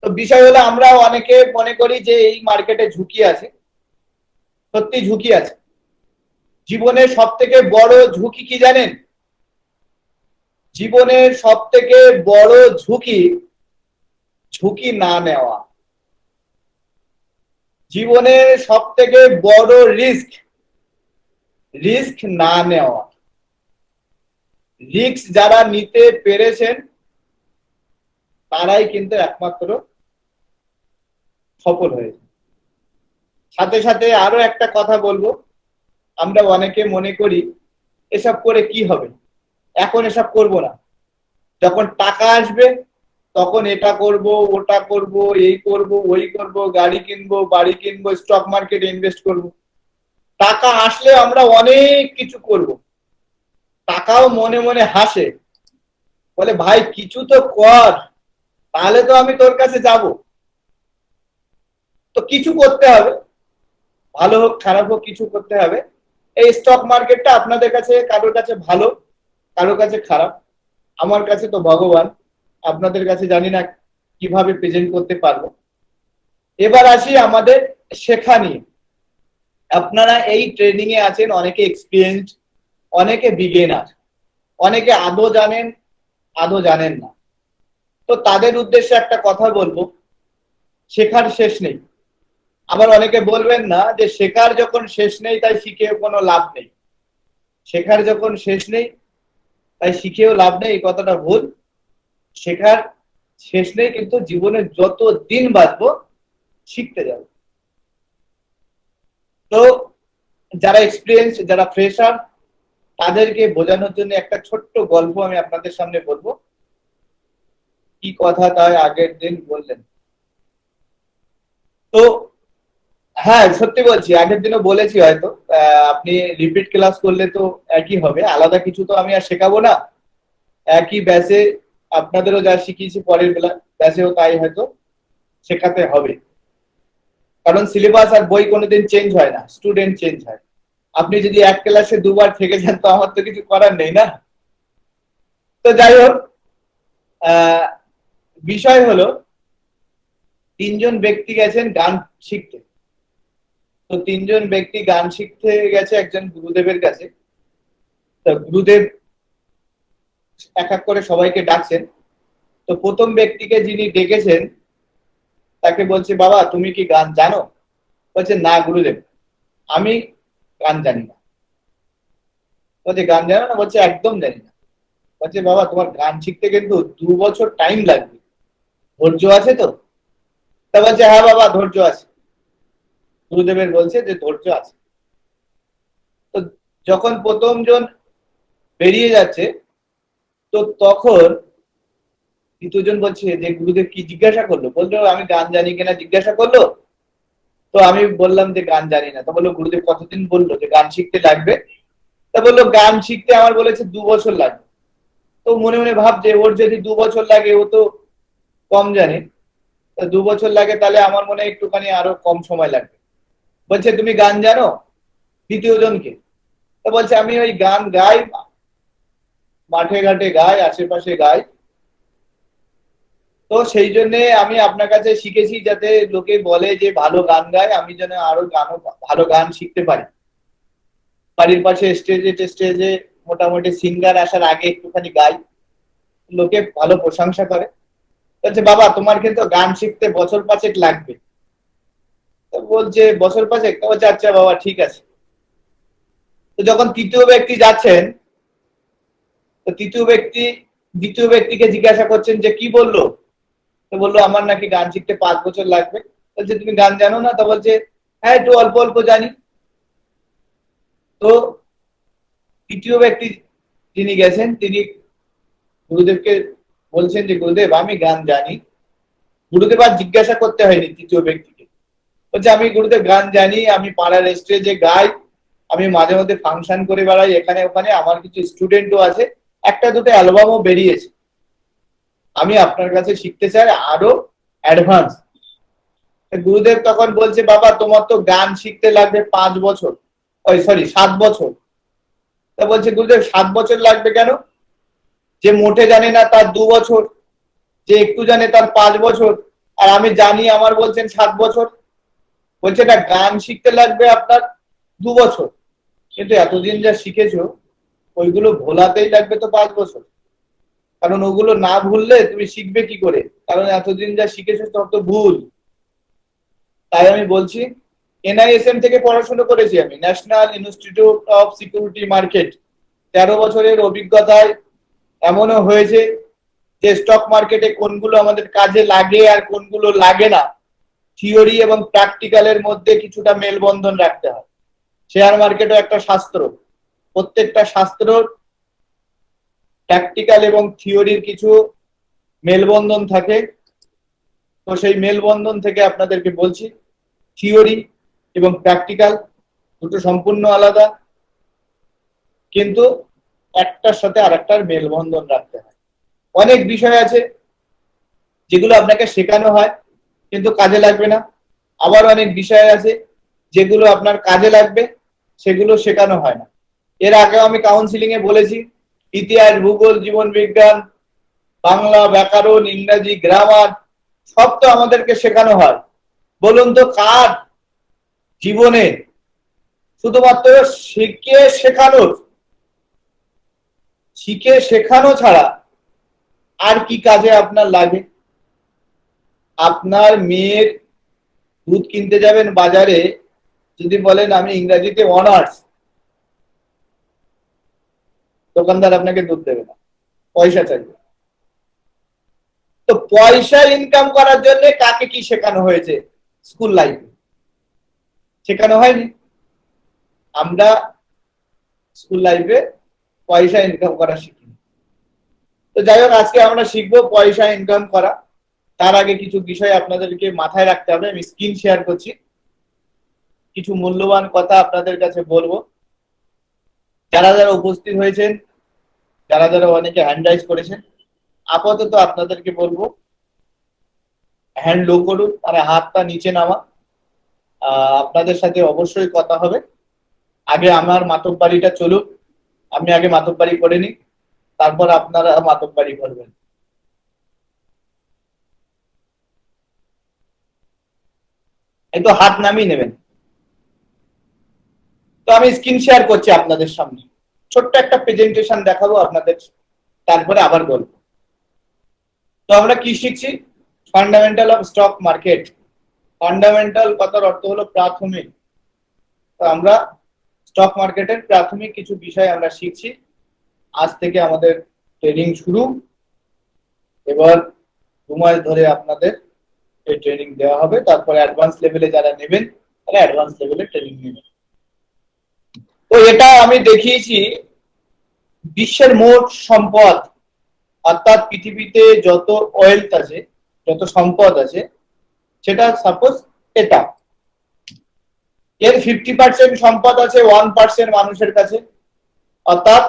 তো বিষয় হলো আমরা অনেকে মনে করি যে এই মার্কেটে ঝুঁকি আছে, সত্যি ঝুঁকি আছে। জীবনের সব থেকে বড় ঝুঁকি কি জানেন? জীবনের সব থেকে বড় ঝুঁকি ঝুঁকি না নেওয়া। জীবনের সব থেকে বড় রিস্ক না নেওয়া। রিস্ক যারা নিতে পেরেছেন তারাই কিন্তু একমাত্র সফল হয়েছে। সাথে সাথে আরো একটা কথা বলবো, আমরা অনেকে মনে করি এসব করে কি হবে, এখন এসব করব না, যখন টাকা আসবে তখন এটা করব, ওটা করব, এই করব, ওই করব, গাড়ি কিনবো, বাড়ি কিনবো, স্টক মার্কেটে ইনভেস্ট করব। টাকা আসলে আমরা অনেক কিছু করব। টাকাও মনে মনে হাসে, বলে ভাই কিছু তো কর, তাহলে তো আমি তোর কাছে যাব। তো কিছু করতে হবে, ভালো হোক খারাপ হোক কিছু করতে হবে। এই স্টক মার্কেটটা আপনাদের কাছে কারোর কাছে ভালো, কারোর কাছে খারাপ, আমার কাছে তো ভগবান, আপনাদের কাছে জানি না কিভাবে প্রেজেন্ট করতে পারবো। এবার আসি আমাদের শেখা নিয়ে। আপনারা এই ট্রেনিং এ আছেন, অনেকে এক্সপিরিয়েন্স, অনেকে বিগিনার, অনেকে আদৌ জানেন আদৌ জানেন না। তো তাদের উদ্দেশ্যে একটা কথা বলবো, শেখার শেষ নেই। আবার অনেকে বলবেন না যে শেখার যখন শেষ নেই তাই শিখেও কোনো লাভ নেই। শেখার যখন শেষ নেই তাই শিখেও লাভ নেই, এই কথাটা ভুল। শেখার শেষ নেই, কিন্তু জীবনে যত দিন বাঁচবো শিখতে যাবো। তো যারা এক্সপিরিয়েন্স, যারা ফ্রেশার, তাদেরকে বোঝানোর জন্য একটা ছোট্ট গল্প আমি আপনাদের সামনে বলবো। কি কথা তাই আগের দিন বললেন। তো হ্যাঁ সত্যি বলছি, আগের দিনও বলেছি হয়তো। আপনি রিপিট ক্লাস করলে তো একই হবে, আলাদা কিছু তো আমি আর শেখাবো না। একই ব্যাচে আপনাদেরও যা শিখিয়েছি পরের বেলা ব্যাচেও তাই হয়তো শেখাতে হবে। কারণ সিলেবাস আর বই কোনোদিন চেঞ্জ হয় না, স্টুডেন্ট চেঞ্জ হয়। আপনি যদি এক ক্লাসে দুবার থেকে যান তো আমার তো কিছু করার নেই না। তো যাই হোক, আহ বিষয় হলো তিনজন ব্যক্তি গেছেন গান শিখতে। তো তিনজন ব্যক্তি গান শিখতে গেছে একজন গুরুদেবের কাছে। তো গুরুদেব এক এক করে সবাইকে ডাকছেন। তো প্রথম ব্যক্তিকে যিনি ডেকেছেন তাকে বলছে, বাবা তুমি কি গান জানো? বলছে, না গুরুদেব, আমি গান জানি না। বলছে, গান জানো না? বলছে, একদম জানি না। বলছে, বাবা তোমার গান শিখতে কিন্তু 2 বছর টাইম লাগবে, ধৈর্য আছে তো? তা বলছে, হ্যাঁ বাবা ধৈর্য আছে। গুরুদেবের বলছে যে ধৈর্য আছে। তো যখন প্রথম জন বেরিয়ে যাচ্ছে, তো তখন দ্বিতীয়জন বলছে যে গুরুদেব কি জিজ্ঞাসা করলো? বললো আমি গান জানি কিনা জিজ্ঞাসা করলো। তো আমি বললাম যে গান জানি না। তো বললো গুরুদেব কতদিন বললো যে গান শিখতে লাগবে? তা বললো গান শিখতে আমার বলেছে 2 বছর লাগবে। তো মনে মনে ভাবছে ওর যদি 2 বছর লাগে, ও তো কম জানে, 2 বছর লাগে, তাহলে আমার মনে হয় একটুখানি আরো কম সময় লাগবে। বলছে, তুমি গান জানো? দ্বিতীয় জনকে। তো বলছে, আমি ওই গান গাই, মাঠে ঘাটে গাই, আশেপাশে গাই। তো সেই জন্য আমি আপনার কাছে শিখেছি যাতে লোকে বলে যে ভালো গান গায়, আমি যেন আরো ভালো গান শিখতে পারি। বাড়ির পাশে স্টেজে টেস্টেজে মোটামুটি সিঙ্গার আসার আগে একটুখানি গাই, লোকে ভালো প্রশংসা করে। বলছে, বাবা তোমার কিন্তু গান শিখতে বছর 5 লাগবে। তো বলছে, বছর 5? তো বলছে, আচ্ছা বাবা ঠিক আছে। তো যখন তৃতীয় ব্যক্তি যাচ্ছেন, তো দ্বিতীয় ব্যক্তিকে জিজ্ঞাসা করছেন যে কি বললো? তো বললো আমার নাকি গান শিখতে 5 বছর লাগবে। বলছে, তুমি গান জানো না? তো বলছে, হ্যাঁ একটু অল্প অল্প জানি। তো তৃতীয় ব্যক্তি যিনি গেছেন তিনি গুরুদেবকে বলছেন যে গুরুদেব আমি গান জানি। গুরুদেব আর জিজ্ঞাসা করতে হয়নি তৃতীয় ব্যক্তিকে। বলছে, আমি গুরুদেব গান জানি, আমি পাড়ার স্টেজে গাই, আমি মাঝে মধ্যে ফাংশন করে বেড়াই এখানে ওখানে, আমার কিছু স্টুডেন্টও আছে, একটা দুটো অ্যালবামও বেরিয়েছে, আমি আপনার কাছে শিখতে চাই আরো অ্যাডভান্স। গুরুদেব তখন বলছে, বাবা তোমার তো গান শিখতে লাগবে 5 বছর, ওই সরি 7 বছর। তা বলছে, গুরুদেব 7 বছর লাগবে কেন? যে মোটে জানে না তার 2 বছর, যে একটু জানে তার 5 বছর, আর আমি জানি আমার বলছেন 7 বছর, বলছে না গান শিখতে লাগবে আপনার 2 বছর, কিন্তু এতদিন যা শিখেছো ওইগুলো ভোলাতেই লাগবে তো 5 বছর। কারণ ওগুলো না ভুললে তুমি শিখবে কি করে, কারণ এতদিন যা শিখেছো সব তো ভুল। তাই আমি বলছি, এনআইএসএম থেকে পড়াশোনা করেছি আমি, national institute of security market. 13 বছরের অভিজ্ঞতায় এমনও হয়েছে যে স্টক মার্কেটে কোনগুলো আমাদের কাজে লাগে আর কোনগুলো লাগে না, থিওরি এবং প্র্যাকটিক্যালের মধ্যে কিছুটা মেলবন্ধন রাখতে হয়। শেয়ার মার্কেটও একটা শাস্ত্র, প্রত্যেকটা শাস্ত্রর প্র্যাকটিক্যাল এবং থিওরির কিছু মেলবন্ধন থাকে। তো সেই মেলবন্ধন থেকে আপনাদেরকে বলছি, থিওরি এবং প্র্যাকটিক্যাল দুটো সম্পূর্ণ আলাদা, কিন্তু একটার সাথে আরেকটার মেলবন্ধন রাখতে হয়। অনেক বিষয় আছে যেগুলো আপনাকে শেখানো হয় কিন্তু কাজে লাগবে না, আবার অনেক বিষয় আছে যেগুলো আপনার কাজে লাগবে, সেগুলো শেখানো হয় না। এর আগেও আমি কাউন্সিলিং এ বলেছি, ইতিহাস, ভূগোল, জীবন বিজ্ঞান, বাংলা, ব্যাকরণ, ইংরেজি, গ্রামার সব তো আমাদেরকে শেখানো হয়। বলুন তো কার জীবনে শুধুমাত্র শিখে শেখানো ছাড়া আর কি কাজে আপনার লাগে? আপনার মেয়ের দুধ কিনতে যাবেন বাজারে, যদি বলেন আমি ইংরেজিতে অনার্স, দোকানদার আপনাকে দুধ দেবে না, পয়সা চাইবে। তো পয়সা ইনকাম করার জন্য কাকে কি শেখানো হয়েছে স্কুল লাইফে? শেখানো হয়নি। আমরা স্কুল লাইফে পয়সা ইনকাম করা শিখি। তো যাই হোক, আজকে আমরা শিখবো পয়সা ইনকাম করা। তার আগে কিছু বিষয় আপনাদেরকে মাথায় রাখতে হবে। আমি স্ক্রিন শেয়ার করছি, কিছু মূল্যবান কথা আপনাদের কাছে বলবো। যারা যারা উপস্থিত হয়েছেন, যারা যারা অনেকে হ্যান্ড রাইজ করেছেন, আপাতত আপনাদেরকে বলবো হ্যান্ড লো করুন, মানে হাতটা নিচে নামা। আপনাদের সাথে অবশ্যই কথা হবে। আগে আমার মাতব্বাড়িটা চলুক, আমি আগে মাতব্বাড়ি করে নিই, তারপর আপনারা মাতব্বাড়ি করবেন। একটু হাত নামিয়ে নেবেন। তো আমি স্ক্রিন শেয়ার করছি আপনাদের সামনে, ছোট্ট একটা প্রেজেন্টেশন দেখাবো আপনাদের, তারপরে আবার বলবো। তো আমরা কি শিখছি? Fundamental of stock market. Fundamental কথার অর্থ হলো প্রাথমিক। তো আমরা স্টক মার্কেটের প্রাথমিক কিছু বিষয় আমরা শিখছি। আজ থেকে আমাদের ট্রেনিং শুরু। এবার 2 মাস ধরে আপনাদের এই ট্রেনিং দেওয়া হবে, তারপরে অ্যাডভান্স লেভেলে যারা নেবেন তারা অ্যাডভান্স লেভেলে ট্রেনিং নেবেন। তো এটা আমি দেখিয়েছি বিশ্বের মোট সম্পদ, অর্থাৎ পৃথিবীতে যত ওয়েলথ আছে, যত সম্পদ আছে, সেটা সাপোজ এটা, এর 50% সম্পদ আছে 1% মানুষের কাছে। অর্থাৎ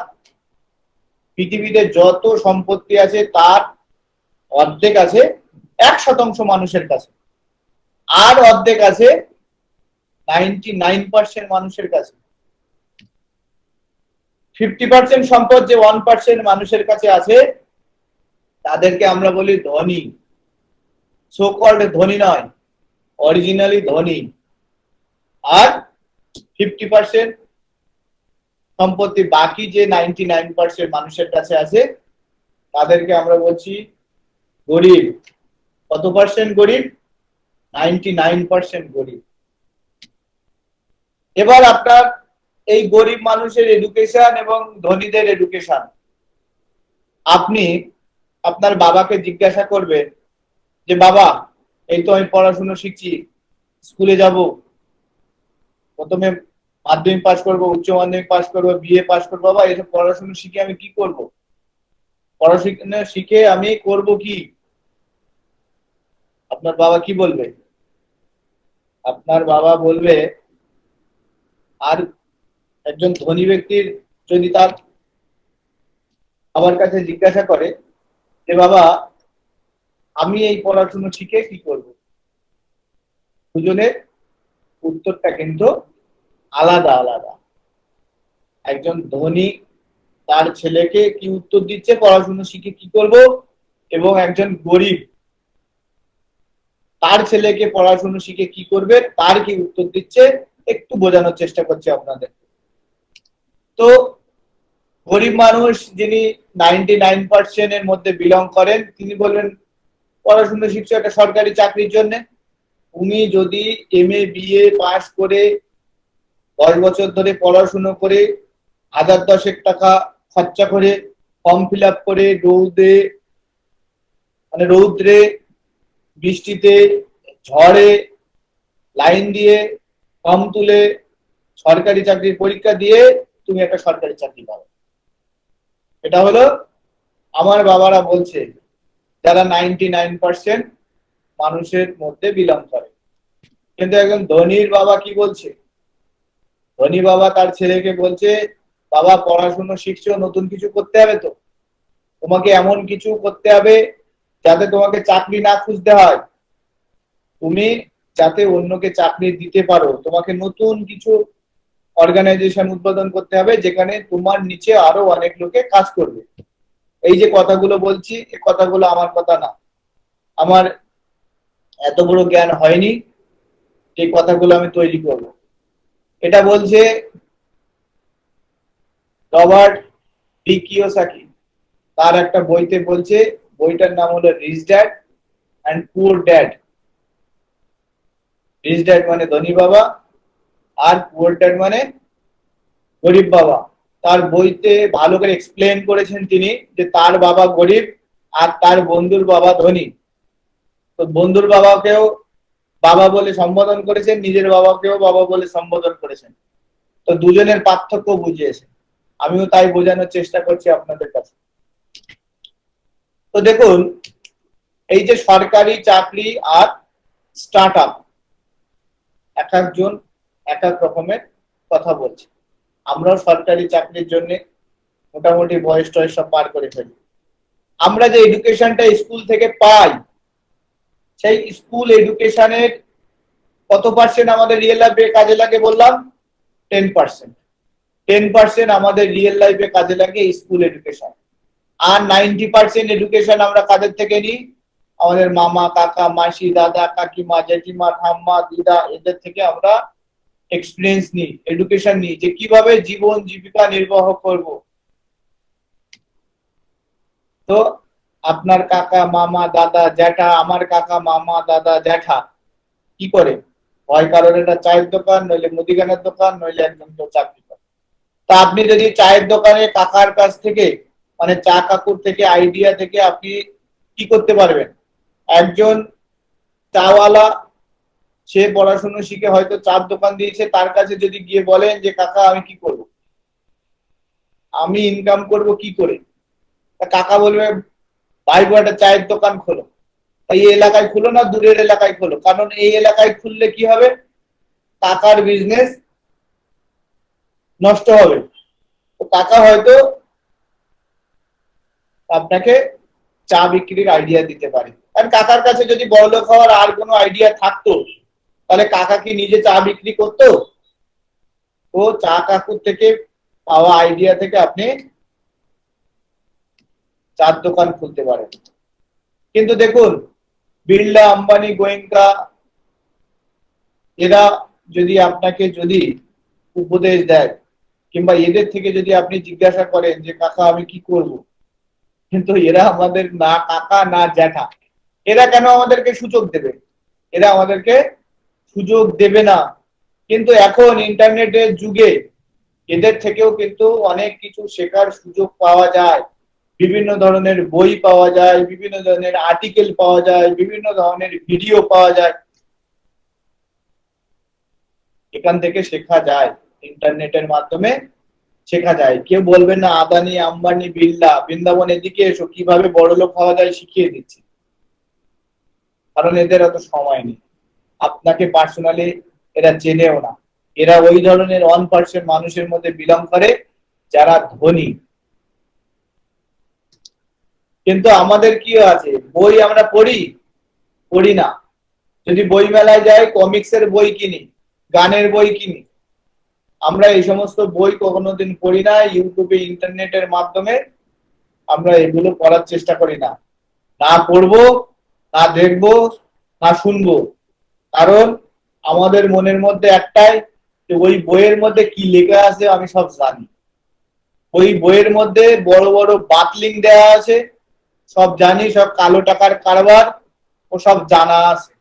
পৃথিবীতে যত সম্পত্তি আছে তার অর্ধেক আছে 1% মানুষের কাছে, আর অর্ধেক আছে 99% মানুষের কাছে। 50% সম্পদ যে 1% মানুষের কাছে আছে তাদেরকে আমরা বলি ধনী। সো কল্ড ধনী নয়, অরিজিনালি ধনী। আর 50% সম্পত্তি বাকি যে 99% মানুষের কাছে আছে তাদেরকে আমরা বলছি গরিব। কত পার্সেন্ট গরিব? 99% গরিব। এবার আপনার এই গরিব মানুষের এডুকেশন এবং ধনীদের এডুকেশন, আপনি আপনার বাবাকে জিজ্ঞাসা করবেন যে বাবা, এই তো আমি পড়াশোনা শিখছি, স্কুলে যাব, প্রথমে মাধ্যমিক পাস করবো, উচ্চ মাধ্যমিক পাস করবো, বিএ পাস করবো, বাবা এসব পড়াশোনা শিখে আমি কি করব? পড়াশোনা শিখে আমি করব কি? আপনার বাবা কি বলবে? আপনার বাবা বলবে, আর একজন ধনী ব্যক্তির যদি তার বাবার কাছে জিজ্ঞাসা করে যে বাবা আমি এই পড়াশোনা শিখে কি করব, দুজনের উত্তরটা কিন্তু আলাদা আলাদা। একজন ধনী তার ছেলেকে কি উত্তর দিচ্ছে পড়াশোনা শিখে কি করব, এবং একজন গরিব তার ছেলেকে পড়াশোনা শিখে কি করবে, তার কি উত্তর দিচ্ছে, একটু বোঝানোর চেষ্টা করছি আপনাদের। তো গরিব মানুষ যিনি 99% এর মধ্যে বিলং করেন, তিনি বলবেন পড়াশোনা শিখছে একটা সরকারি চাকরির জন্য। উনি যদি MA BA পাস করে 10 বছর ধরে পড়াশুনো করে 1000 টাকা খরচা করে ফর্ম ফিল আপ করে রৌদ্রে বৃষ্টিতে ঝড়ে লাইন দিয়ে ফর্ম তুলে সরকারি চাকরির পরীক্ষা দিয়ে তুমি একটা সরকারি চাকরি পাবে, এটা হলো আমার বাবারা বলছে যারা 99% মানুষের মধ্যে বিলং করে। কিন্তু একজন ধনীর বাবা কি বলছে, ধনী বাবা তার ছেলেকে বলছে, বাবা পড়াশোনা শিখছো, নতুন কিছু করতে হবে, তো তোমাকে এমন কিছু করতে হবে যাতে তোমাকে চাকরি না খুঁজতে হয়, তুমি যাতে অন্যকে চাকরি দিতে পারো, তোমাকে নতুন কিছু অর্গানাইজেশন উদ্বোধন করতে হবে যেখানে তোমার নিচে আরো অনেক লোকে কাজ করবে। এই যে কথাগুলো বলছি, এই কথাগুলো আমার কথা না, আমার এত বড় জ্ঞান হয়নি যে কথাগুলো আমি তৈরি করব। এটা বলছে রবার্ট ডি কিওসাকি, তার একটা বইতে বলছে, বইটার নাম হলো rich dad and poor dad. Rich dad মানে ধনী বাবা, আর পুয়ার ড্যাড মানে গরিব বাবা। তার বইতে ভালো করে এক্সপ্লেন করেছেন তিনি যে তার বাবা গরিব আর তার বন্ধুর বাবা ধনী। তো বন্ধুর বাবাকেও বাবা বলে সম্বোধন করেছেন, নিজের বাবাকেও বাবা বলে সম্বোধন করেছেন। তো দুজনের পার্থক্য বুঝিয়েছেন, আমিও তাই বোঝানোর চেষ্টা করছি আপনাদের কাছে। তো দেখুন, এই যে সরকারি চাকরি আর স্টার্ট আপ, এক একজন এক এক রকমের কথা বলছে। আমরাও সরকারি চাকরির জন্য মোটামুটি বয়স টয়স সব পার করে ফেলি। আমরা যে এডুকেশনটা স্কুল থেকে পাই, সেই স্কুল এডুকেশনের কত পার্সেন্ট আমাদের রিয়েল লাইফে কাজে লাগে বললাম? 10%। 10% আমাদের রিয়েল লাইফে কাজে লাগে স্কুল এডুকেশন। আর 90% এডুকেশন আমরা কাদের থেকে নিই? আমাদের মামা, কাকা, মাসি, দাদা, কাকিমা, জেঠিমা, ঠাম্মা, দিদা, এদের থেকে আমরা এক্সপিরিয়েন্স নিই, এডুকেশন নিই যে কিভাবে জীবন জীবিকা নির্বাহ করব। তো আপনার কাকা, মামা, দাদা, জ্যাঠা, আমার কাকা, মামা, দাদা, জ্যাঠা কি করে? হয় কারোর একটা চায়ের দোকান, নইলে মুদিখানার দোকান, নইলে একজন কেউ চাকরি করে। তা আপনি যদি চায়ের দোকানে কাকার কাছ থেকে, মানে চা কাকুর থেকে, আইডিয়া থেকে আপনি কি করতে পারবেন? একজন চাওয়ালা, সে পড়াশোনা শিখে হয়তো চার দোকান দিয়েছে, তার কাছে যদি গিয়ে বলেন যে কাকা আমি কি করব, আমি ইনকাম করব কি করে, কাকা বলবে ভাই একটা চায়ের দোকান খোলো। এই এলাকায় খুলো না, দূরের এলাকায় খোলো, কারণ এই এলাকায় খুললে কি হবে, কাকার বিজনেস নষ্ট হবে। তো কাকা হয়তো আপনাকে চা বিক্রির আইডিয়া দিতে পারে। আর কাকার কাছে যদি বড়লোক হওয়ার আর কোনো আইডিয়া থাকতো, তাহলে কাকা কি নিজে চা বিক্রি করতো? ও চা কাকুর থেকে পাওয়া আইডিয়া থেকে আপনি চার দোকান খুলতে পারেন। কিন্তু দেখুন, বিড়লা, আম্বানি, গোয়েঙ্কা, এরা যদি আপনাকে যদি উপদেশ দেয়, কিংবা এদের থেকে যদি আপনি জিজ্ঞাসা করেন যে কাকা আমি কি করব, কিন্তু এরা আমাদের না কাকা না জ্যাঠা, এরা কেন আমাদেরকে সুযোগ দেবে? এরা আমাদেরকে সুযোগ দেবে না। কিন্তু এখন ইন্টারনেটের যুগে এদের থেকেও কিন্তু অনেক কিছু শেখার সুযোগ পাওয়া যায়। বিভিন্ন ধরনের বই পাওয়া যায়, বিভিন্ন ধরনের আর্টিকেল পাওয়া যায়, বিভিন্ন ধরনের ভিডিও পাওয়া যায়, এখান থেকে শেখা যায়, ইন্টারনেটের মাধ্যমে শেখা যায়। কেউ বলবে না আদানি, আম্বানি, বিড়লা, বৃন্দাবন এদিকে এসো, কিভাবে বড়লোক হওয়া যায় শিখিয়ে দিচ্ছি। কারণ এদের অত সময় নেই, আপনাকে পার্সোনালি এরা চেনেও না। এরা ওই ধরনের 1% মানুষের মধ্যে বিলং করে যারা ধনী। কিন্তু আমাদের কি আছে, বই আমরা পড়ি? পড়ি না। যদি বই মেলায় যাই, কমিক্সের বই কিনি, গানের বই কিনি, আমরা এই সমস্ত বই কোনোদিন পড়ি না। ইউটিউবে, ইন্টারনেটের মাধ্যমে আমরা এগুলো পড়ার চেষ্টা করি না। না পড়বো, না দেখবো, না শুনবো, কারণ আমাদের মনের মধ্যে একটাই, যে ওই বইয়ের মধ্যে কি লেখা আছে আমি সব জানি। ওই বইয়ের মধ্যে বড় বড় বাতলিং দেওয়া আছে, সব জানি, সব কালো টাকার কারবার ও সব জানা আছে,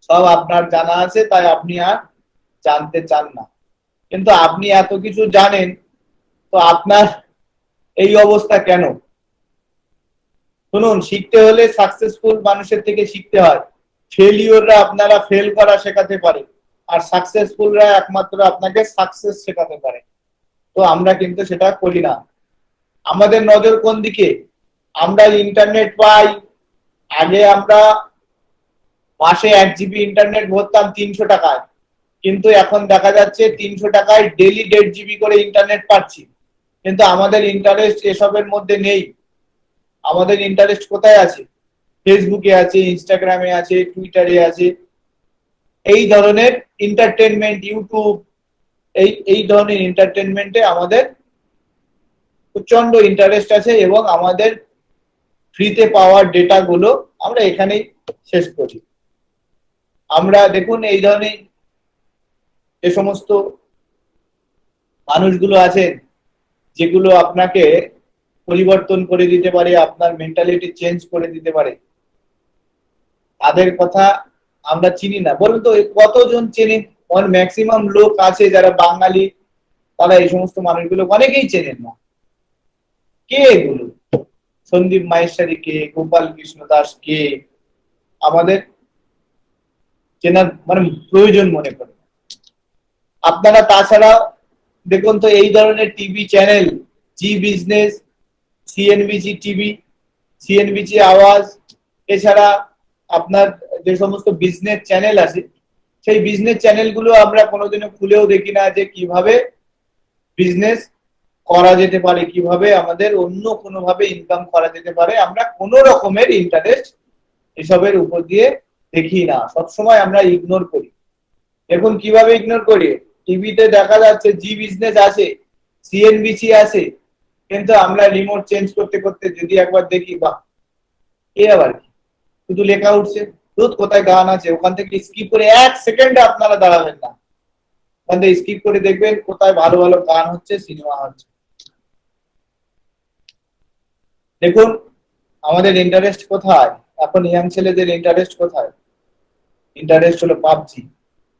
সব আপনার জানা আছে, তাই আপনি আর জানতে চান না। কিন্তু আপনি এত কিছু জানেন, তো আপনার এই অবস্থা কেন? শুনুন, শিখতে হলে সাকসেসফুল মানুষের থেকে শিখতে হয়। ফেলিওররা আপনারা ফেল করা শেখাতে পারে, আর সাকসেসফুলরা একমাত্র আপনাকে সাকসেস শেখাতে পারে। তো আমরা কিন্তু সেটা করি না। আমাদের নজর কোন দিকে? আমরা ইন্টারনেট পাই। আগে আমরা মাসে 1 জিবি ইন্টারনেট ভরতাম 300 টাকায়, কিন্তু এখন দেখা যাচ্ছে 300 টাকায় ডেলি 1.5 জিবি করে ইন্টারনেট পাচ্ছি। কিন্তু আমাদের ইন্টারেস্ট এসবের মধ্যে নেই। আমাদের ইন্টারেস্ট কোথায় আছে? ফেসবুকে আছে, ইনস্টাগ্রামে আছে, টুইটারে আছে। এই ধরনের এন্টারটেনমেন্ট, ইউটিউব, এই ধরনের এন্টারটেনমেন্টে আমাদের প্রচন্ড ইন্টারেস্ট আছে, এবং আমাদের ফ্রিতে পাওয়ার ডেটা গুলো আমরা এখানেই শেষ করি। আমরা দেখুন, এই ধরনের যে সমস্ত মানুষগুলো আছেন, যেগুলো আপনাকে পরিবর্তন করে দিতে পারে, আপনার মেন্টালিটি চেঞ্জ করে দিতে পারে, তাদের কথা আমরা চিনি না। বলুন তো কতজন চেনেন? ম্যাক্সিমাম লোক আছে যারা বাঙালি, তারা এই সমস্ত মানুষগুলো অনেকেই চেনেন না। কে এগুলো? সন্দীপ মাহেশ্বরী কে? গোপাল কৃষ্ণ দাস কে? আমাদের চেনার মানে প্রয়োজন মনে করে। আপনারা তাছাড়া দেখুন তো, এই ধরনের টিভি চ্যানেল, জি বিজনেস, সিএনবিজি টিভি, সিএনবিজি আওয়াজ, এছাড়া আপনার যে সমস্ত বিজনেস চ্যানেল আছে, সেই বিজনেস চ্যানেলগুলো আমরা কোনোদিনও খুলেও দেখি না যে কিভাবে বিজনেস করা যেতে পারে, কিভাবে আমাদের অন্য কোনো ভাবে ইনকাম করা যেতে পারে। আমরা কোনো রকমের ইন্টারেস্ট এসবের উপর দিয়ে দেখি না, সবসময় আমরা ইগনোর করি। দেখুন কিভাবে ইগনোর করি। টিভিতে দেখা যাচ্ছে জি বিজনেস আছে, সিএনবিসি আছে, কিন্তু আমরা রিমোট চেঞ্জ করতে করতে যদি একবার দেখি, বাহ, এ আবার কি, শুধু লেখা উঠছে, দুধ কোথায় গান আছে, ওখান থেকে স্কিপ করে 1 সেকেন্ডে আপনারা দাঁড়াবেন না, ওখান থেকে স্কিপ করে দেখবেন কোথায় ভালো ভালো গান হচ্ছে, সিনেমা হচ্ছে। দেখুন আমাদের ইন্টারেস্ট কোথায়, এখন ইয়াং ছেলেদের ইন্টারেস্ট কোথায়? ইন্টারেস্ট হলো PUBG,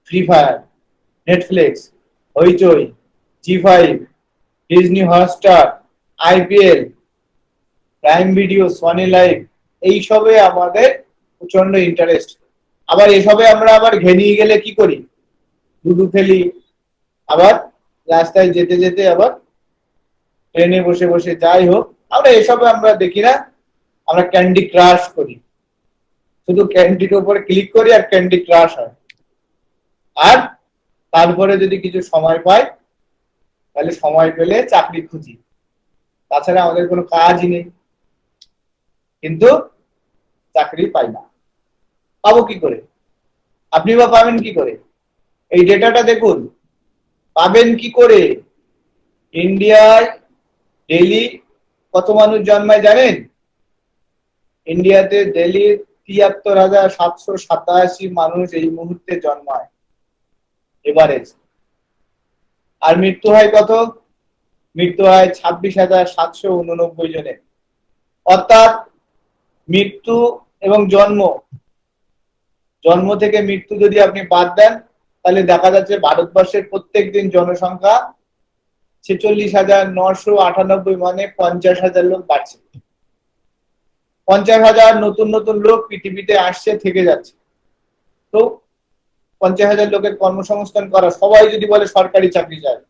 free fire, Netflix, Hoichoi, জি5, Disney Hotstar, IPL, Prime Video, Sony LIV, এইসবে আমাদের প্রচন্ড ইন্টারেস্ট। আবার এসবে আমরা আবার ঘেনিয়ে গেলে কি করি? লুডু খেলি, আবার রাস্তায় যেতে যেতে আবার ট্রেনে বসে বসে, যাই হোক, আমরা এসবে আমরা দেখি না, আমরা ক্যান্ডি ক্রাশ করি, শুধু ক্যান্ডির উপরে ক্লিক করি আর ক্যান্ডি ক্রাশ হয়। আর তারপরে যদি কিছু সময় পাই, তাহলে সময় পেলে চাকরি খুঁজি, তাছাড়া আমাদের কোনো কাজই নেই, কিন্তু চাকরি পাই না। পাবো কি করে? আপনি বা পাবেন কি করে? এই ডেটাটা দেখুন, পাবেন কি করে? ইন্ডিয়ায় ডেইলি কত মানুষ জন্মায় জানেন? ইন্ডিয়াতে ডেইলি 73,787 মানুষ এই মুহূর্তে জন্মায়, এভারেজ। আর মৃত্যু হয় কত? মৃত্যু হয় 26,789 জনের। অর্থাৎ মৃত্যু এবং জন্ম, জন্ম থেকে মৃত্যু যদি আপনি বাদ দেন, তাহলে দেখা যাচ্ছে ভারতবর্ষের প্রত্যেক দিন জনসংখ্যা 46,998, মানে 50,000 লোক বাড়ছে। 50,000 নতুন নতুন লোক পৃথিবীতে আসছে, থেকে যাচ্ছে। তো 50,000 লোকের কর্মসংস্থান করা, সবাই যদি বলে সরকারি চাকরি চায়,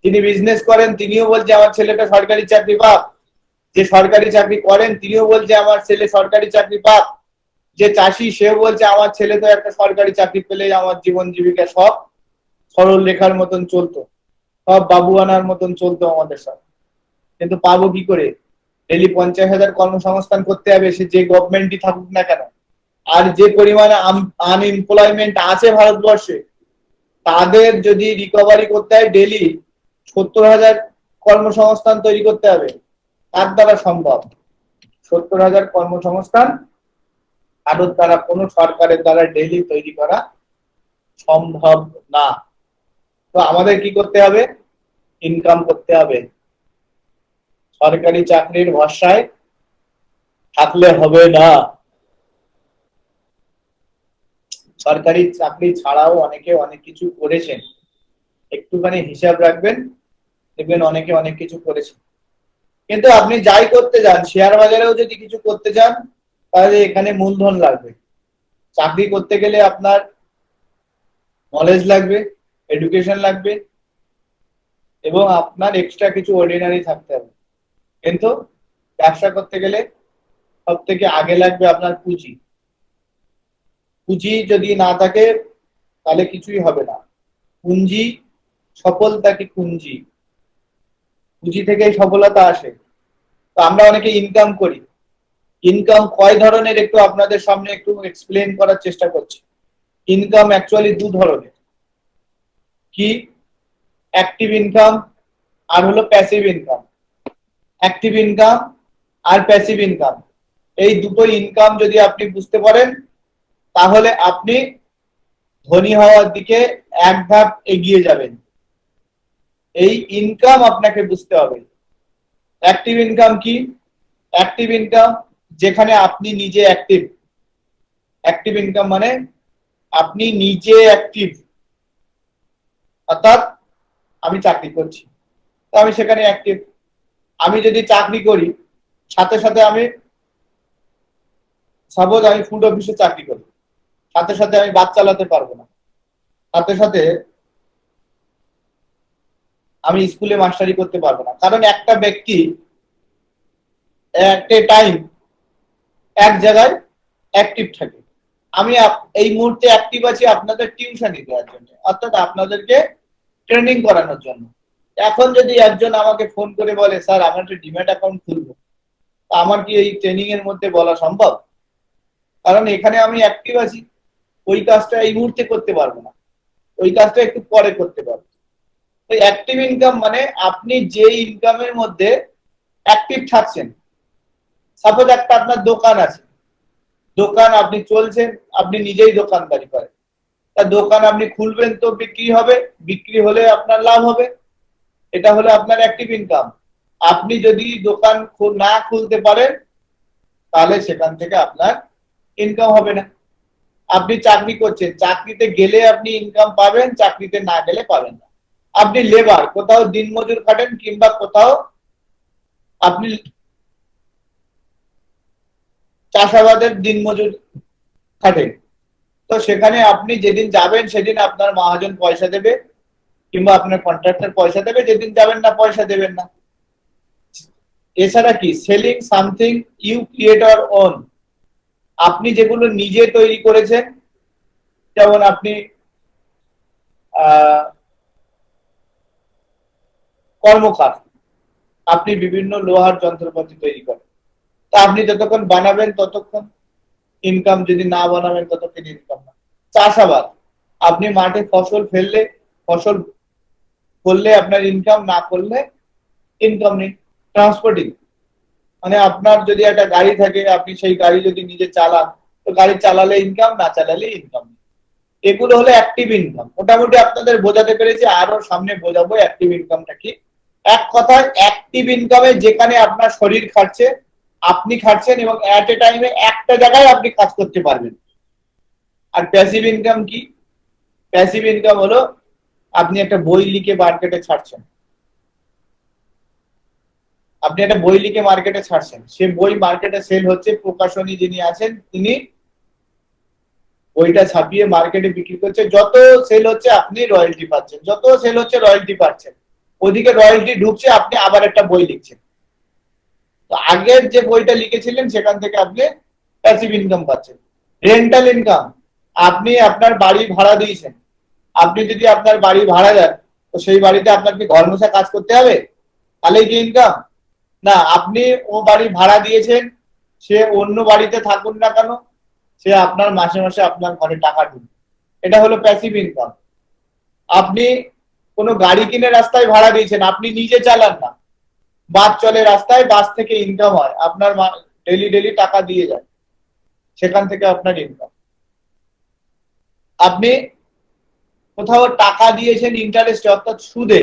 যিনি বিজনেস করেন তিনিও বলছে আমার ছেলেটা সরকারি চাকরি পাক, যে সরকারি চাকরি করেন তিনিও বলছে আমার ছেলে সরকারি চাকরি পাক, যে চাষি সেও বলছে আমার ছেলে তো একটা সরকারি চাকরি পেলে আমার জীবন জীবিকা সব সরল রেখার মতন চলতো, সব বাবুয়ানার মতন চলতো আমাদের সব। কিন্তু পাবো কি করে? ডেলি 50,000 কর্মসংস্থান করতে হবে, সে যে গভর্নমেন্টই থাকুক না কেন। আর যে পরিমাণে আনএমপ্লয়মেন্ট আছে ভারতবর্ষে, তাদের যদি রিকভারি করতে হয় ডেলি 70,000 কর্মসংস্থান তৈরি করতে হবে। তার দ্বারা সম্ভব? 70,000 কর্মসংস্থান কারোর দ্বারা, কোনো সরকারের দ্বারা ডেইলি তৈরি করা সম্ভব না। তো আমাদের কি করতে হবে? ইনকাম করতে হবে। সরকারি চাকরির ভরসায় থাকলে হবে না। সরকারি চাকরি ছাড়াও অনেকে অনেক কিছু করেছেন, একটুখানি হিসাব রাখবেন, দেখবেন অনেকে অনেক কিছু করেছেন। কিন্তু আপনি যাই করতে যান, শেয়ার বাজারেও যদি কিছু করতে যান, তাহলে এখানে মূলধন লাগবে। চাকরি করতে গেলে আপনার নলেজ লাগবে, এডুকেশন লাগবে, এবং আপনার এক্সট্রা কিছু অর্ডিনারি থাকতে হবে। কিন্তু ব্যবসা করতে গেলে সব থেকে আগে লাগবে আপনার পুঁজি। পুঁজি যদি না থাকে তাহলে কিছুই হবে না। পুঁজি সফলতা কি কুঞ্জি, পুঁজি থেকেই সফলতা আসে। তো আমরা অনেকে ইনকাম করি। ইনকাম কয় ধরনের একটু আপনাদের সামনে একটু এক্সপ্লেন করার চেষ্টা করছি। ইনকাম অ্যাকচুয়ালি দু ধরনের। কি? অ্যাক্টিভ ইনকাম আর হলো প্যাসিভ ইনকাম। অ্যাক্টিভ ইনকাম আর প্যাসিভ ইনকাম, এই দুটো ইনকাম যদি আপনি বুঝতে পারেন, তাহলে আপনি ধনী হওয়ার দিকে এক ধাপ এগিয়ে যাবেন। এই ইনকাম আপনাকে বুঝতে হবে। অ্যাক্টিভ ইনকাম কি? অ্যাক্টিভ ইনকাম যেখানে আপনি নিজে অ্যাক্টিভ। অ্যাক্টিভ ইনকাম মানে আপনি নিজে অ্যাক্টিভ। অর্থাৎ আমি চাকরি করছি, তো আমি সেখানে অ্যাক্টিভ। আমি যদি চাকরি করি, সাথে সাথে আমি, সাপোজ আমি ফুড অফিসে চাকরি করি, সাথে সাথে আমি বাস চালাতে পারবো না, সাথে সাথে আমি স্কুলে মাস্টারি করতে পারবো না। কারণ একটা ব্যক্তি এট এ টাইম এক জায়গায় অ্যাক্টিভ থাকে। আমি এই মুহূর্তে অ্যাক্টিভ আছি আপনাদের টিউশনি দেওয়ার জন্য, অর্থাৎ আপনাদেরকে ট্রেনিং করানোর জন্য। এখন যদি একজন আমাকে ফোন করে বলে, স্যার আমার একটা ডিম্যাট অ্যাকাউন্ট খুলবো, আমার কি এই ট্রেনিং এর মধ্যে বলা সম্ভব? কারণ এখানে আমি অ্যাক্টিভ আছি, ওই কাজটা এই মুহূর্তে করতে পারবো না, ওই কাজটা একটু পরে করতে পারবো। অ্যাক্টিভ ইনকাম মানে আপনি যে ইনকামের মধ্যে অ্যাক্টিভ থাকছেন। সাপোজ একটা আপনার দোকান আছে, দোকান আপনি চলছেন, আপনি নিজেই দোকানদারি করেন, তা দোকান আপনি খুলবেন তো বিক্রি হবে, বিক্রি হলে আপনার লাভ হবে, এটা হলো আপনার অ্যাক্টিভ ইনকাম। আপনি যদি দোকান না খুলতে পারেন, তাহলে সেখান থেকে আপনার ইনকাম হবে না। আপনি চাকরি করছেন, চাকরিতে গেলে আপনি ইনকাম পাবেন, চাকরিতে না গেলে পাবেন না। আপনি লেবার, কোথাও দিনমজুর খাটেন, কিংবা কোথাও আপনি চাষাবাদের দিনমজুর খাটেন, তো সেখানে আপনি যেদিন যাবেন সেদিন আপনার মহাজন পয়সা দেবে, কিংবা আপনার কন্ট্রাক্টর পয়সা দেবে, যেদিন যাবেন না পয়সা দেবেন না। এছাড়া কি? Selling something you create or own, আপনি যেগুলো নিজে তৈরি করেছেন, যেমন আপনি কর্মকার, আপনি বিভিন্ন লোহার যন্ত্রপাতি তৈরি করেন, তা আপনি যতক্ষণ বানাবেন ততক্ষণ ইনকাম, যদি না বানাবেন ততক্ষণ ইনকাম না। চাষাবাদ, আপনি মাঠে ফসল ফেললে, ফসল করলে আপনার ইনকাম, না করলে ইনকাম নেই। ট্রান্সপোর্টিং মানে আপনার যদি একটা গাড়ি থাকে, আপনি সেই গাড়ি যদি নিজে চালান, তো গাড়ি চালালে ইনকাম, না চালালে ইনকাম। এগুলো হলো অ্যাক্টিভ ইনকাম। মোটামুটি আপনাদের বোঝাতে পেরেছি, আরো সামনে বোঝাবো অ্যাক্টিভ ইনকামটা কি। এক কথায় অ্যাক্টিভ ইনকামে যেখানে আপনার শরীর খাটছে, আপনি খাটছেন, এবং এট এ টাইমে একটা জায়গায় আপনি কাজ করতে পারবেন। আর প্যাসিভ ইনকাম কি? প্যাসিভ ইনকাম হলো আপনি একটা বই লিখে মার্কেটে ছাড়ছেন, আপনি একটা বই লিখে মার্কেটে ছাড়ছেন, সে বই মার্কেটে সেল হচ্ছে, প্রকাশনী যিনি আছেন তিনি বইটা ছাপিয়ে মার্কেটে বিক্রি করছে, যত সেল হচ্ছে আপনি রয়্যালটি পাচ্ছেন, যত সেল হচ্ছে রয়্যালটি পাচ্ছেন, ওদিকে রয়্যালটি ঢুকছে, আপনি আবার একটা বই লিখছেন। তো আগের যে বইটা লিখেছিলেন সেখান থেকে আপনি প্যাসিভ ইনকাম পাচ্ছেন। রেন্টাল ইনকাম, আপনি আপনার বাড়ি ভাড়া দিয়েছেন, আপনি যদি আপনার বাড়ি ভাড়া দেন, তো সেই বাড়িতে আপনার কি ঘর মোছা কাজ করতে হবে? তাহলেই কি ইনকাম? না, আপনি ও বাড়ি ভাড়া দিয়েছেন, সে অন্য বাড়িতে থাকুন না কেন, সে আপনার মাসে মাসে আপনার ঘরে টাকা ঢুকবে, এটা হলো প্যাসিভ ইনকাম। আপনি কোনো গাড়ি কিনে রাস্তায় ভাড়া দিয়েছেন, আপনি নিজে চালান না, বাস চলে রাস্তায়, বাস থেকে ইনকাম হয়, আপনার ডেলি ডেলি টাকা দিয়ে যায়, সেখান থেকে আপনার ইনকাম। আপনি কোথাও টাকা দিয়েছেন ইন্টারেস্টে অর্থাৎ সুদে,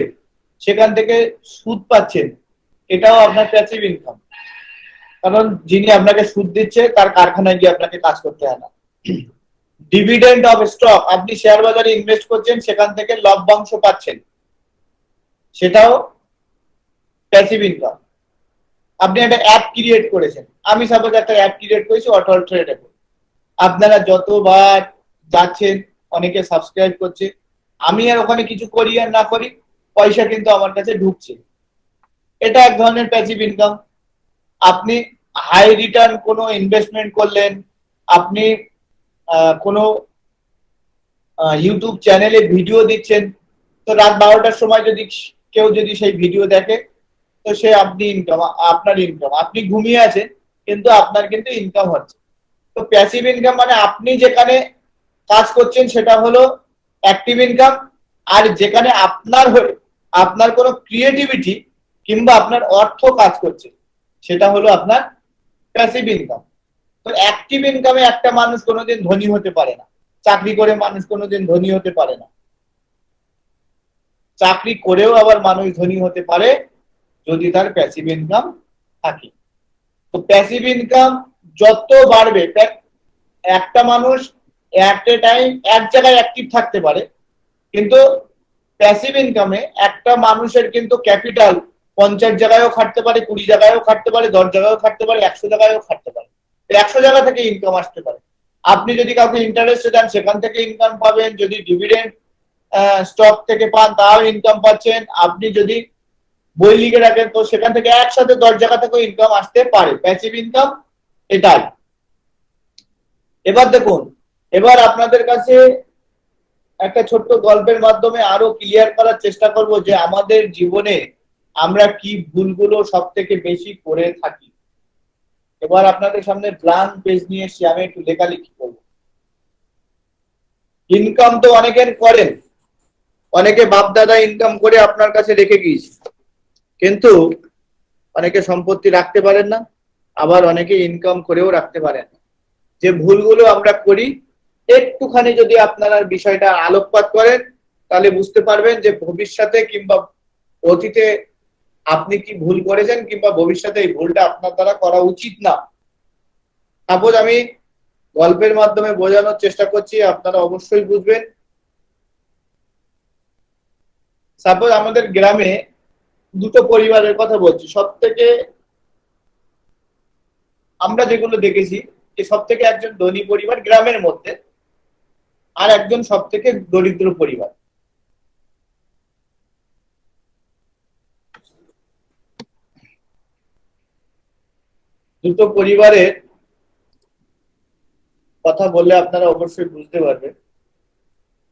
সেখান থেকে সুদ পাচ্ছেন, এটাও আপনার প্যাসিভ ইনকাম। কারণ যিনি আপনাকে সুদ দিচ্ছে তার কারখানায় গিয়ে আপনাকে কাজ করতে হয় না। ডিভিডেন্ড অফ স্টক, আপনি শেয়ার বাজারে ইনভেস্ট করছেন, সেখান থেকে লভ্যাংশ পাচ্ছেন, সেটাও প্যাসিভ ইনকাম। আপনি একটা অ্যাপ ক্রিয়েট করেছেন, আমি সাপোজ একটা অ্যাপ ক্রিয়েট করেছি অটল ট্রেড অ্যাপ, আপনারা যতবার যাচ্ছেন অনেকে সাবস্ক্রাইব করছে, আমি আর ওখানে কিছু করি আর না করি, পয়সা কিন্তু আমার কাছে ঢুকছে, এটা এক ধরনের প্যাসিভ ইনকাম। আপনি হাই রিটার্ন কোনো ইনভেস্টমেন্ট করলেন, আপনি কোনো ইউটিউব চ্যানেলে ভিডিও দিচ্ছেন, তো রাত 12টার সময় যদি কেউ যদি সেই ভিডিও দেখে, তো সে আপনি ইনকাম, আপনার ইনকাম, আপনি ঘুমিয়ে আছেন কিন্তু আপনার কিন্তু ইনকাম হচ্ছে। তো প্যাসিভ ইনকাম মানে আপনি যেখানে কাজ করছেন সেটা হলো অ্যাক্টিভ ইনকাম, আর যেখানে আপনার হয়ে আপনার কোনো ক্রিয়েটিভিটি কিংবা আপনার অর্থ কাজ করছে সেটা হলো আপনার প্যাসিভ ইনকাম। তো অ্যাক্টিভ ইনকামে একটা মানুষ কোনোদিন ধনী হতে পারে না, চাকরি করে মানুষ কোনোদিন ধনী হতে পারে না। চাকরি করেও আবার মানুষ ধনী হতে পারে যদি তার প্যাসিভ ইনকাম থাকে। তো প্যাসিভ ইনকাম যত বাড়বে, একটা মানুষ এট এ টাইম এক জায়গায় অ্যাক্টিভ থাকতে পারে, কিন্তু প্যাসিভ ইনকামে একটা মানুষের কিন্তু ক্যাপিটাল 50 জায়গায়ও খাটতে পারে, 20 জায়গায়ও খাটতে পারে, 10 জায়গায়ও খাটতে পারে, 100 জায়গায়ও খাটতে পারে, 100 জায়গা থেকে ইনকাম আসতে পারে। আপনি যদি কাউকে ইন্টারেস্ট দেন সেখান থেকে ইনকাম পাবেন, যদি ডিভিডেন্ড স্টক থেকে পান তাও ইনকাম পাচ্ছেন, আপনি যদি বই লিখে রাখেন তো সেখান থেকে একসাথে 10 জায়গা থেকে ইনকাম আসতে পারে। প্যাসিভ ইনকাম এটাই। এবার দেখুন, এবার আপনাদের কাছে একটা ছোট্ট গল্পের মাধ্যমে আরো ক্লিয়ার করার চেষ্টা করব যে আমাদের জীবনে আমরা কি ভুলগুলো সব থেকে বেশি করে থাকি। এবার আপনাদের সামনে ব্ল্যাঙ্ক পেজ নিয়ে এসে আমি একটু লেখালেখি করব। ইনকাম তো অনেকের করেন, অনেকে বাপ দাদা ইনকাম করে আপনার কাছে রেখে গিয়েছে, কিন্তু অনেকে সম্পত্তি রাখতে পারেন না, আবার অনেকে ইনকাম করেও রাখতে পারেন না। যে ভুলগুলো আমরা করি, একটুখানি যদি আপনারা বিষয়টা আলোকপাত করেন তাহলে বুঝতে পারবেন যে ভবিষ্যতে কিংবা অতীতে আপনি কি ভুল করেছেন কিংবা ভবিষ্যতে এই ভুলটা আপনার দ্বারা করা উচিত না। সাপোজ আমি গল্পের মাধ্যমে বোঝানোর চেষ্টা করছি, আপনারা অবশ্যই বুঝবেন। সাপোজ আমাদের গ্রামে দুটো পরিবারের কথা বলছি, সব থেকে আমরা যেগুলো দেখেছি যে সব থেকে একজন ধনী পরিবার গ্রামের মধ্যে, আর একজন সব থেকে দরিদ্র পরিবার। দুটো পরিবারের কথা বললে আপনারা অবশ্যই বুঝতে পারবেন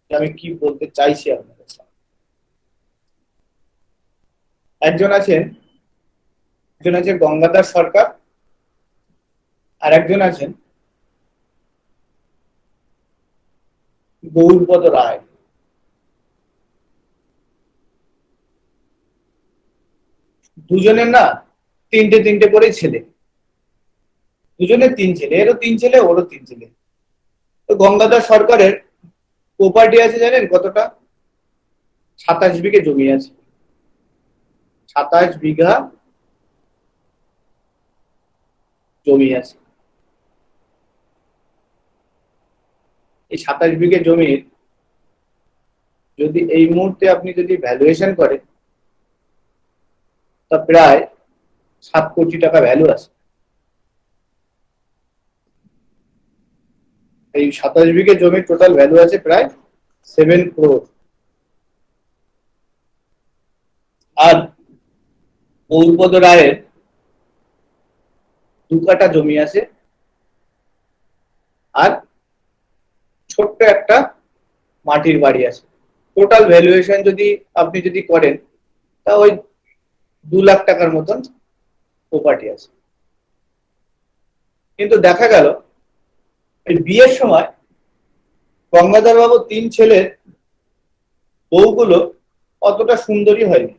যে আমি কি বলতে চাইছি আপনাদের সামনে। একজন আছেন গঙ্গাধর সরকার, আর একজন আছেন গৌরপদ রায়। দুজনের না তিনটে তিনটে করে ছেলে, দুজনের 3 ছেলে, এরও 3 ছেলে ওরও 3 ছেলে। তো গঙ্গাধর সরকারের প্রপার্টি আছে জানেন কতটা? 27 বিঘে জমি আছে, 27 বিঘা জমি আছে। এই 27 বিঘে জমির যদি এই মুহূর্তে আপনি যদি ভ্যালুয়েশন করেন তা প্রায় 7 কোটি টাকা ভ্যালু আছে। এই 27 বিঘে জমির টোটাল ভ্যালু আছে প্রায় 7 crore। আর গৌরপদ রায়ের 2 কাঠা জমি আছে, আর ছোট্ট একটা মাটির বাড়ি আছে। টোটাল ভ্যালুয়েশন যদি আপনি যদি করেন তা ওই 2 লাখ টাকার মতন প্রপার্টি আছে। কিন্তু দেখা গেল এই বিয়ের সময় গঙ্গাধর বাবু 3 ছেলের বউগুলো অতটা সুন্দরী হয়নি,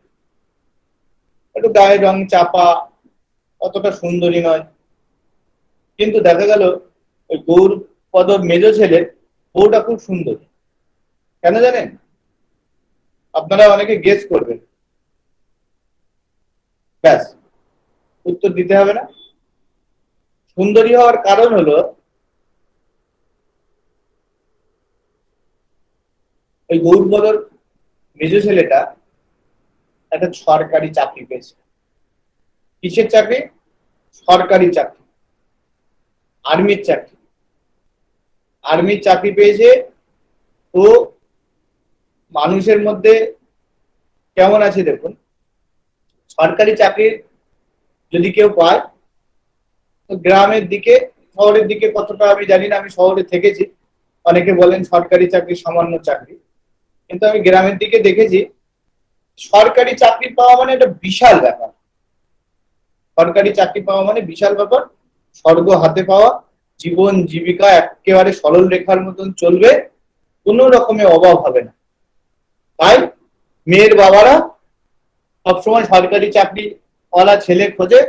একটু গায়ের রং চাপা, অতটা সুন্দরী নয়। কিন্তু দেখা গেল ওই গৌরপদর মেজ ছেলের বউটা খুব সুন্দর। কেন জানেন? আপনারা অনেকে গেস করবেন। ব্যাস, উত্তর দিতে হবে না। সুন্দরী হওয়ার কারণ হলো ওই গৌরপদর মেজ ছেলেটা একটা সরকারি চাকরি পেয়েছে। কিসের চাকরি? সরকারি চাকরি, আর্মির চাকরি। আর্মির চাকরি পেয়েছে। তো মানুষের মধ্যে কেমন আছে দেখুন, সরকারি চাকরি যদি কেউ পায়, তো গ্রামের দিকে, শহরের দিকে কতটা আমি জানি না, আমি শহরে থেকেছি, অনেকে বলেন সরকারি চাকরি সামান্য চাকরি, কিন্তু আমি গ্রামের দিকে দেখেছি সরকারি চাকরি পাওয়া মানে একটা বিশাল ব্যাপার। সরকারি চাকরি পাওয়া মানে বিশাল ব্যাপার। স্বর্গ হাতে পাওয়া, জীবন জীবিকা একেবারে সরল রেখার মতন চলবে, কোনো রকমের অভাব হবে না। তাই মেয়ের বাবারা সবসময় সরকারি চাকরি ওয়ালা ছেলে খোঁজে।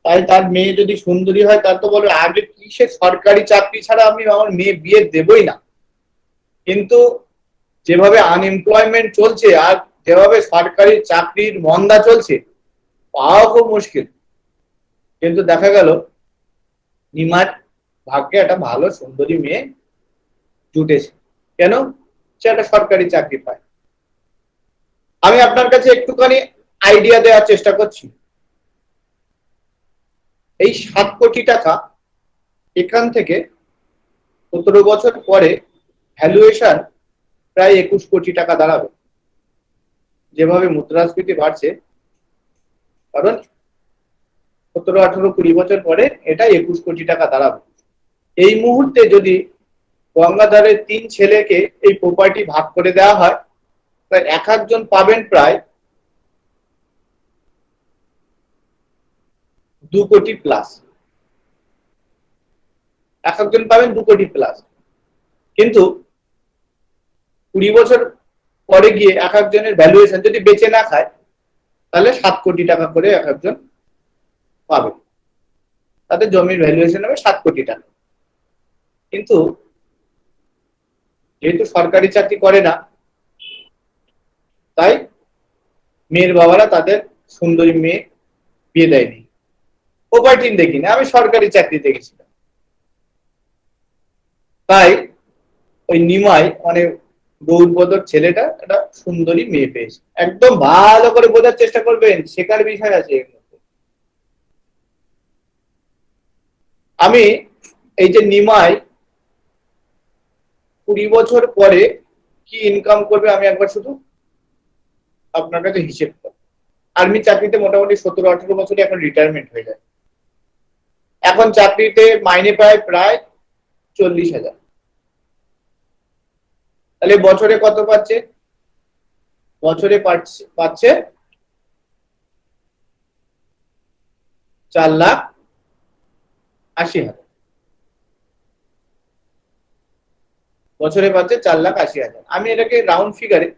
তাই তার মেয়ে যদি সুন্দরী হয়, তার তো বলবে আগে কিসে সরকারি চাকরি ছাড়া আমি আমার মেয়ে বিয়ে দেবই না। কিন্তু যেভাবে আনএমপ্লয়মেন্ট চলছে আর যেভাবে সরকারি চাকরির মন্দা চলছে, পাওয়া খুব মুশকিল। কিন্তু দেখা গেল নিমার ভাগ্যে একটা ভালো সুন্দরী মেয়ে জুটেছে। কেন? সে একটা সরকারি চাকরি পায়। আমি আপনার কাছে একটুখানি আইডিয়া দেওয়ার চেষ্টা করছি। এই 7 কোটি টাকা এখান থেকে 17 বছর পরে ভ্যালুয়েশন প্রায় 21 কোটি টাকা দাঁড়াবে, যেভাবে মুদ্রাস্ফীতি বাড়ছে। কারণ 17, 18, 20 বছর পরে এটা 21 কোটি টাকা দাঁড়াবে। এই মুহূর্তে যদি গঙ্গাধরের 3 ছেলেকে এই প্রপার্টি ভাগ করে দেওয়া হয়, তাই এক একজন পাবেন প্রায় 2 কোটি প্লাস। এক একজন পাবেন 2 কোটি প্লাস। কিন্তু 20 বছর পরে গিয়ে এক একজনের ভ্যালুয়েশন যদি বেঁচে না খায়, তাহলে 7 কোটি টাকা করে এক একজন পাবে। তাদের জমির ভ্যালুয়েশন হবে 7 কোটি টাকা। কিন্তু যেহেতু সরকারি চাকরি করে না, তাই মেয়ের বাবারা তাদের সুন্দরী মেয়ে বিয়ে দেয়নি। প্রপার্টি দেখিনি, আমি সরকারি চাকরি দেখেছিলাম। তাই ওই নিমাই মানে গৌরপদর ছেলেটা একটা সুন্দরী মেয়ে পেয়েছে। একদম ভালো করে বোঝার চেষ্টা করবেন, শেখার বিষয় আছে এর মধ্যে। আমি এই যে নিমাই 20 বছর পরে কি ইনকাম করবে, আমি একবার শুধু আপনার কাছে হিসেব করব। আর্মি চাকরিতে মোটামুটি 17, 18 বছরে এখন রিটায়ারমেন্ট হয়ে যায়। এখন চাকরিতে মাইনে পায় প্রায় 40,000। তাহলে বছরে কত পাচ্ছে? বছরে পাচ্ছে 4,80,000। বছরে পাচ্ছে 4,80,000। আমি এটাকে রাউন্ড ফিগারে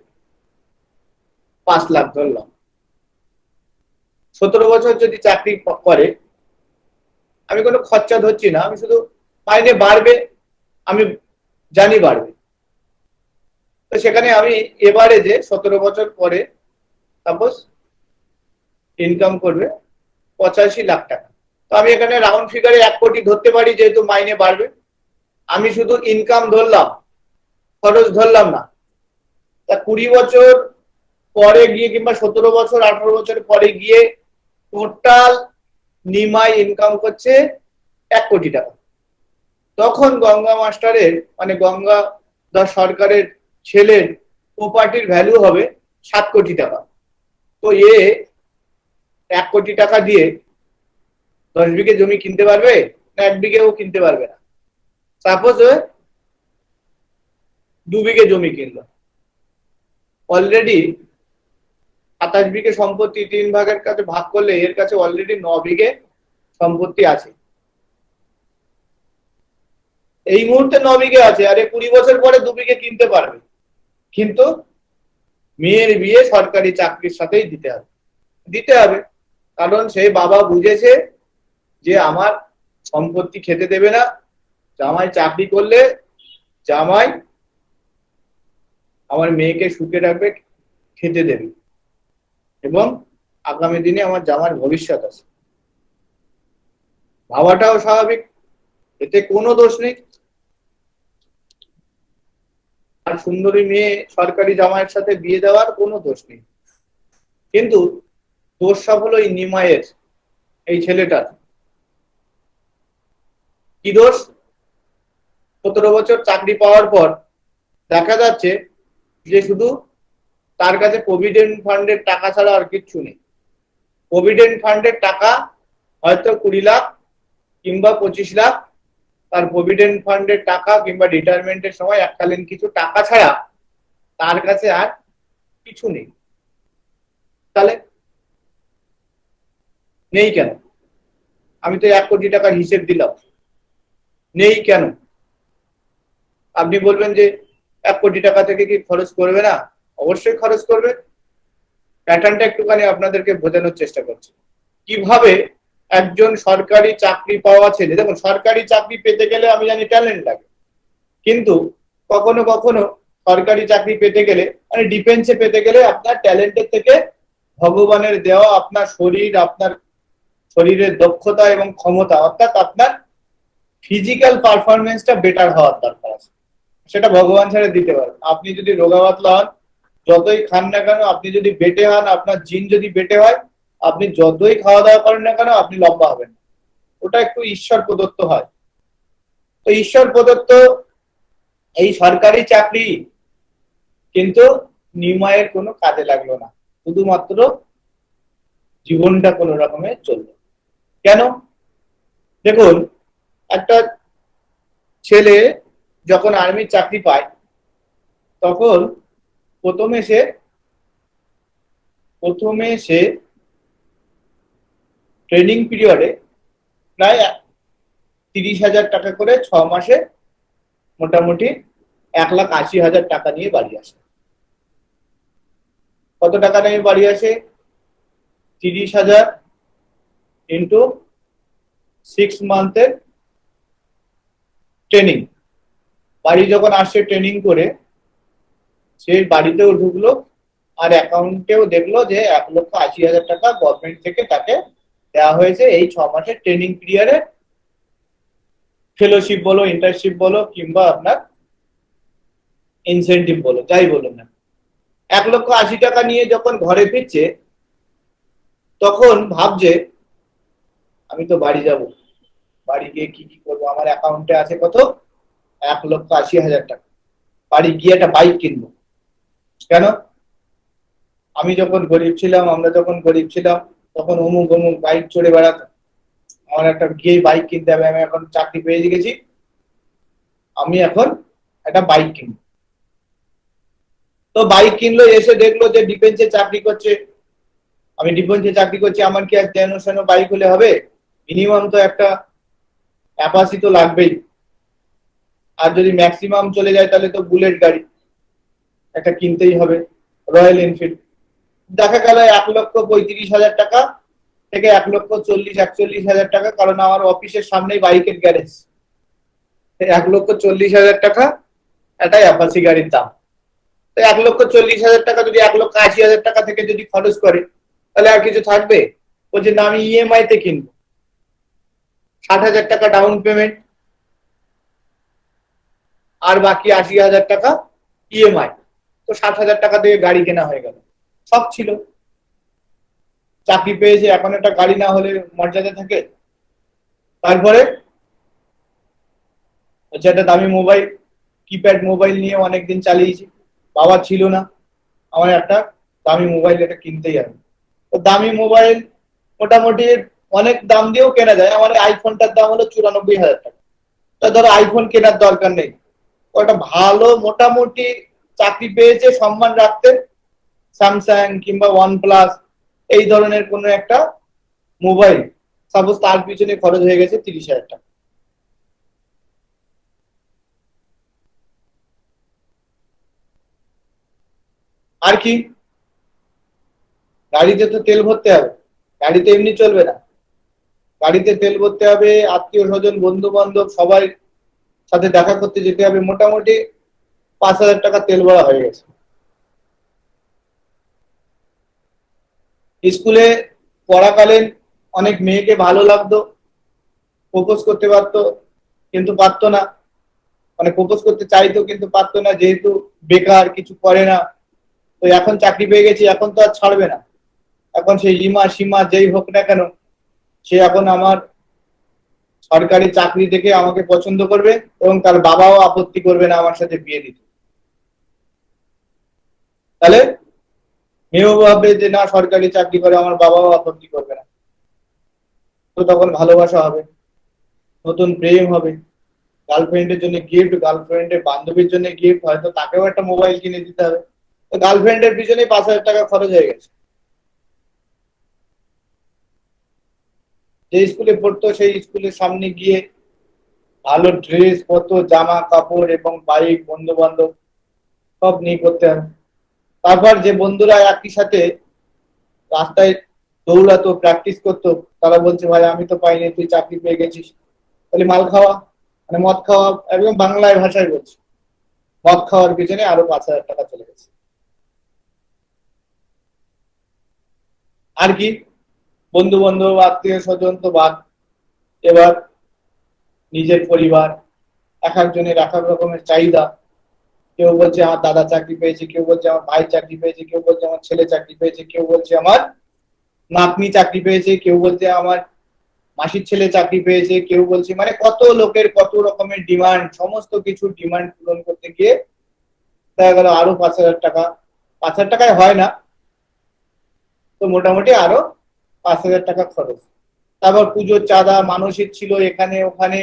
5 লাখ ধরলাম। 17 বছর যদি চাকরি করে, আমি কোনো খরচা ধরছি না, আমি শুধু মাইনে বাড়বে, আমি জানি বাড়বে। তো সেখানে আমি এবারে যে 17 বছর পরে সাপোজ ইনকাম করবে 85 লাখ টাকা। তো আমি এখানে রাউন্ড ফিগারে 1 কোটি ধরতে পারি, যেহেতু মাইনে বাড়বে। আমি শুধু ইনকাম ধরলাম, খরচ ধরলাম না। তা 20 বছর পরে গিয়ে কিংবা 17 বছর 18 বছর পরে গিয়ে টোটাল নিমাই ইনকাম করছে 1 কোটি টাকা। তখন গঙ্গা মাস্টারের মানে গঙ্গা দাস সরকারের ছেলের প্রপার্টির ভ্যালু হবে 7 কোটি টাকা। তো 1 কোটি টাকা দিয়ে 10 বিঘে জমি কিনতে পারবে না? 1 বিঘেও কিনতে পারবে না। সাপোজ 2 বিঘে জমি কিনলো, অলরেডি 27 বিঘে সম্পত্তি 3 ভাগের কাছে ভাগ করলে এর কাছে অলরেডি 9 বিঘে সম্পত্তি আছে। এই মুহূর্তে 9 বিঘে আছে, আর 20 বছর পরে 2 বিঘে কিনতে পারবে। কিন্তু মেয়ের বিয়ে সরকারি চাকরির সাথেই দিতে হবে। কারণ সেই বাবা বুঝেছে যে আমার সম্পত্তি খেতে দেবে না, জামাই চাকরি করলে জামাই আমার মেয়েকে সুখে রাখবে, খেতে দেবে, এবং আগামী দিনে আমার জামার ভবিষ্যৎ আছে, ভাবাটাও স্বাভাবিক, এতে কোনো দোষ নেই। আর সুন্দরী মেয়ে সরকারি জামাইয়ের সাথে বিয়ে দেওয়ার কোনো দোষ নেই, কিন্তু দোষ সব হলো এই নিমাইয়ের, এই ছেলেটার। কি দোষ? 17 বছর চাকরি পাওয়ার পর দেখা যাচ্ছে যে শুধু তার কাছে প্রভিডেন্ট ফান্ডের টাকা ছাড়া আর কিচ্ছু নেই। প্রভিডেন্ট ফান্ডের টাকা হয়তো 20 লাখ কিংবা 25 লাখ, তার প্রভিডেন্ট ফান্ডের টাকা কিংবা রিটায়ারমেন্টের সময় এককালীন কিছু টাকা ছাড়া তার কাছে আর কিছু নেই। তাহলে নেই কেন? আমি তো 1 কোটি টাকার হিসেব দিলাম, নেই কেন? আপনি বলবেন যে 1 কোটি টাকা থেকে কি খরচ করবে না? অবশ্যই খরচ করবে। প্যাটার্নটা একটুখানি আপনাদেরকে বোঝানোর চেষ্টা করছি। কিভাবে একজন সরকারি চাকরি পাওয়া ছেলে, দেখুন সরকারি চাকরি পেতে গেলে আমি জানি ট্যালেন্ট লাগে, কিন্তু কখনো কখনো সরকারি চাকরি পেতে গেলে মানে ডিফেন্সে পেতে গেলে আপনার ট্যালেন্টের থেকে ভগবানের দেওয়া আপনার শরীর, আপনার শরীরের দক্ষতা এবং ক্ষমতা, অর্থাৎ আপনার ফিজিক্যাল পারফরমেন্সটা বেটার হওয়ার দরকার আছে। সেটা ভগবান ছাড়া দিতে পারেন। আপনি যদি রোগাবাতলা হন, যতই খান না কেন, আপনি যদি বেটে হন, আপনার জিন যদি বেটে হয়, আপনি যতই খাওয়া দাওয়া করেন না কেন, আপনি লম্বা হবেন। ওটা একটু ঈশ্বর প্রদত্ত হয়। তো ঈশ্বর প্রদত্ত এই সরকারি চাকরি কিন্তু নিমাইয়ের কোনো কাজে লাগলো না, শুধুমাত্র জীবনটা কোনো রকমে চললো। কেন? দেখুন, একটা ছেলে যখন আর্মির চাকরি পায় তখন প্রথমে সে ট্রেনিং পিরিয়ডে প্রায় 30,000 টাকা করে 6 মাসে মোটামুটি 1,80,000 টাকা নিয়ে বাড়ি আসে। কত টাকা নিয়ে বাড়ি আসে? 30,000 ইন্টু 6 মান্থের ট্রেনিং। বাড়ি যখন আসছে ট্রেনিং করে, সে বাড়িতেও ঢুকলো আর অ্যাকাউন্টেও দেখলো যে 1,80,000 টাকা গভর্নমেন্ট থেকে তাকে দেওয়া হয়েছে এই 6 মাসের ট্রেনিং পিরিয়ডে, ফেলোশিপ বলো, ইন্টার্নশিপ বলো, কিংবা আপনার ইনসেন্টিভ বলো, যাই বলুন না। 1,80,000 টাকা নিয়ে যখন ঘরে ফিরছে তখন ভাবছে আমি তো বাড়ি যাব, বাড়ি গিয়ে কি কি করবো, আমার অ্যাকাউন্টে আছে কত? 1,80,000 টাকা। বাড়ি গিয়ে একটা বাইক কিনবো। কেন? আমি যখন গরিব ছিলাম, আমরা যখন গরিব ছিলাম তখন অমুক অমুক বাইক চড়ে বেড়াতাম, আমার একটা গিয়ে বাইক কিনতে হবে, আমি এখন চাকরি পেয়ে গেছি, আমি এখন একটা বাইক কিনবো। তো বাইক কিনলো, এসে দেখলো যে ডিফেন্সে চাকরি করছে, আমি ডিফেন্সে চাকরি করছি, আমার কি এক যেন সেন বাইক হলে হবে? মিনিমাম তো একটা অ্যাপাসি তো লাগবেই, আর যদি ম্যাক্সিমাম চলে যায় তাহলে তো বুলেট গাড়ি একটা কিনতেই হবে, রয়্যাল এনফিল্ড। দেখা গেল 1,35,000 টাকা থেকে 1,40,000-41,000 টাকা, কারণ আমার অফিসের সামনেই বাইকের গ্যারেজ, 1,40,000 টাকা একটা অ্যাপাসি গাড়ির দাম। তো 1,40,000 টাকা যদি 1,80,000 টাকা থেকে যদি খরচ করে, তাহলে আর কিছু থাকবে? বলছে না, আমি ইএমআই তে কিনবো, 60,000 টাকা ডাউন পেমেন্ট আর বাকি 80,000 টাকা ইএমআই। তো 60,000 টাকা দিয়ে গাড়ি কেনা হয়ে গেল। সব ছিল, চাকরি পেয়েছে, এখন একটা গাড়ি না হলে মর্যাদা থাকে? তারপরে হচ্ছে একটা দামি মোবাইল, কিপ্যাড মোবাইল নিয়ে অনেকদিন চালিয়েছি, বাবা ছিল না, আমার একটা দামি মোবাইল এটা কিনতেই হবে। তো দামি মোবাইল মোটামুটি অনেক দাম দিয়েও কেনা যায়। আমার আইফোনটার দাম হলো 94,000 টাকা। তা ধরো আইফোন কেনার দরকার নেই, ওটা ভালো মোটামুটি চাকরি পেয়েছে সম্মান রাখতে, স্যামসাং কিংবা ওয়ান প্লাস এই ধরনের কোনো একটা মোবাইল, সাপোজ তার পিছনে খরচ হয়ে গেছে 30,000 টাকা। আর কি? গাড়িতে তো তেল ভরতে হবে, গাড়িতে এমনি চলবে না, গাড়িতে তেল ভরতে হবে, আত্মীয় স্বজন বন্ধু বান্ধব সবাই সাথে দেখা করতে যেতে হবে, মোটামুটি 5,000 টাকা তেল ভরা হয়ে গেছে। স্কুলে পড়াকালীন অনেক মেয়েকে ভালো লাগতো, প্রপোজ করতে পারতো কিন্তু পারতো না, মানে প্রপোজ করতে চাইতো কিন্তু পারতো না, যেহেতু বেকার, কিছু করে না। তো এখন চাকরি পেয়ে গেছি, এখন তো আর ছাড়বে না। এখন সেই ইমা সীমা যেই হোক না কেন, সে এখন আমার সরকারি চাকরি থেকে আমাকে পছন্দ করবে এবং তার বাবাও আপত্তি করবে না আমার সাথে বিয়ে দিতে। তাহলে মেয়েও ভাববে যে না, সরকারি চাকরি করে, আমার বাবাও আপত্তি করবে না। তো তখন ভালোবাসা হবে, নতুন প্রেম হবে, গার্লফ্রেন্ডের জন্য গিফট, গার্লফ্রেন্ডের বান্ধবীর জন্য গিফট, হয়তো তাকেও একটা মোবাইল কিনে দিতে হবে। তো গার্লফ্রেন্ডের পিছনেই 5,000 টাকা খরচ হয়ে গেছে। যে স্কুলে পড়তো সেই স্কুলের সামনে গিয়ে ভালো ড্রেস, কত জামা কাপড় এবং বাইক, বন্ধু বান্ধব সব নিয়ে করতে হবে। তারপর যে বন্ধুরা একই সাথে রাস্তায় দৌড়াতো, প্র্যাকটিস করতো, তারা বলছে ভাই আমি তো পাইনি, তুই চাকরি পেয়ে গেছিস। তাহলে মাল খাওয়া, মানে মদ খাওয়া, একদম বাংলায় ভাষায় বলছে, মদ খাওয়ার পিছনে আরো 5,000 টাকা চলে গেছে। আর কি, বন্ধু বান্ধব আত্মীয় স্বজন তো বাদ, এবার নিজের পরিবার, এক একজনের এক এক রকমের চাহিদা। কেউ বলছে আমার দাদা চাকরি পেয়েছে, কেউ বলছে আমার ভাই চাকরি পেয়েছে, কেউ বলছে আমার ছেলে চাকরি পেয়েছে, কেউ বলছে আমার নাতনি চাকরি পেয়েছে, কেউ বলছে আমার মাসির ছেলে চাকরি পেয়েছে, কেউ বলছে, মানে কত লোকের কত রকমের ডিমান্ড, সমস্ত কিছু ডিমান্ড পূরণ করতে গিয়ে দেখা গেল আরো 5,000 টাকা। 5,000 টাকায় হয় না, তো মোটামুটি আরো 5,000 টাকা খরচ। তারপর পুজোর চাঁদা, মানসিক ছিল এখানে ওখানে,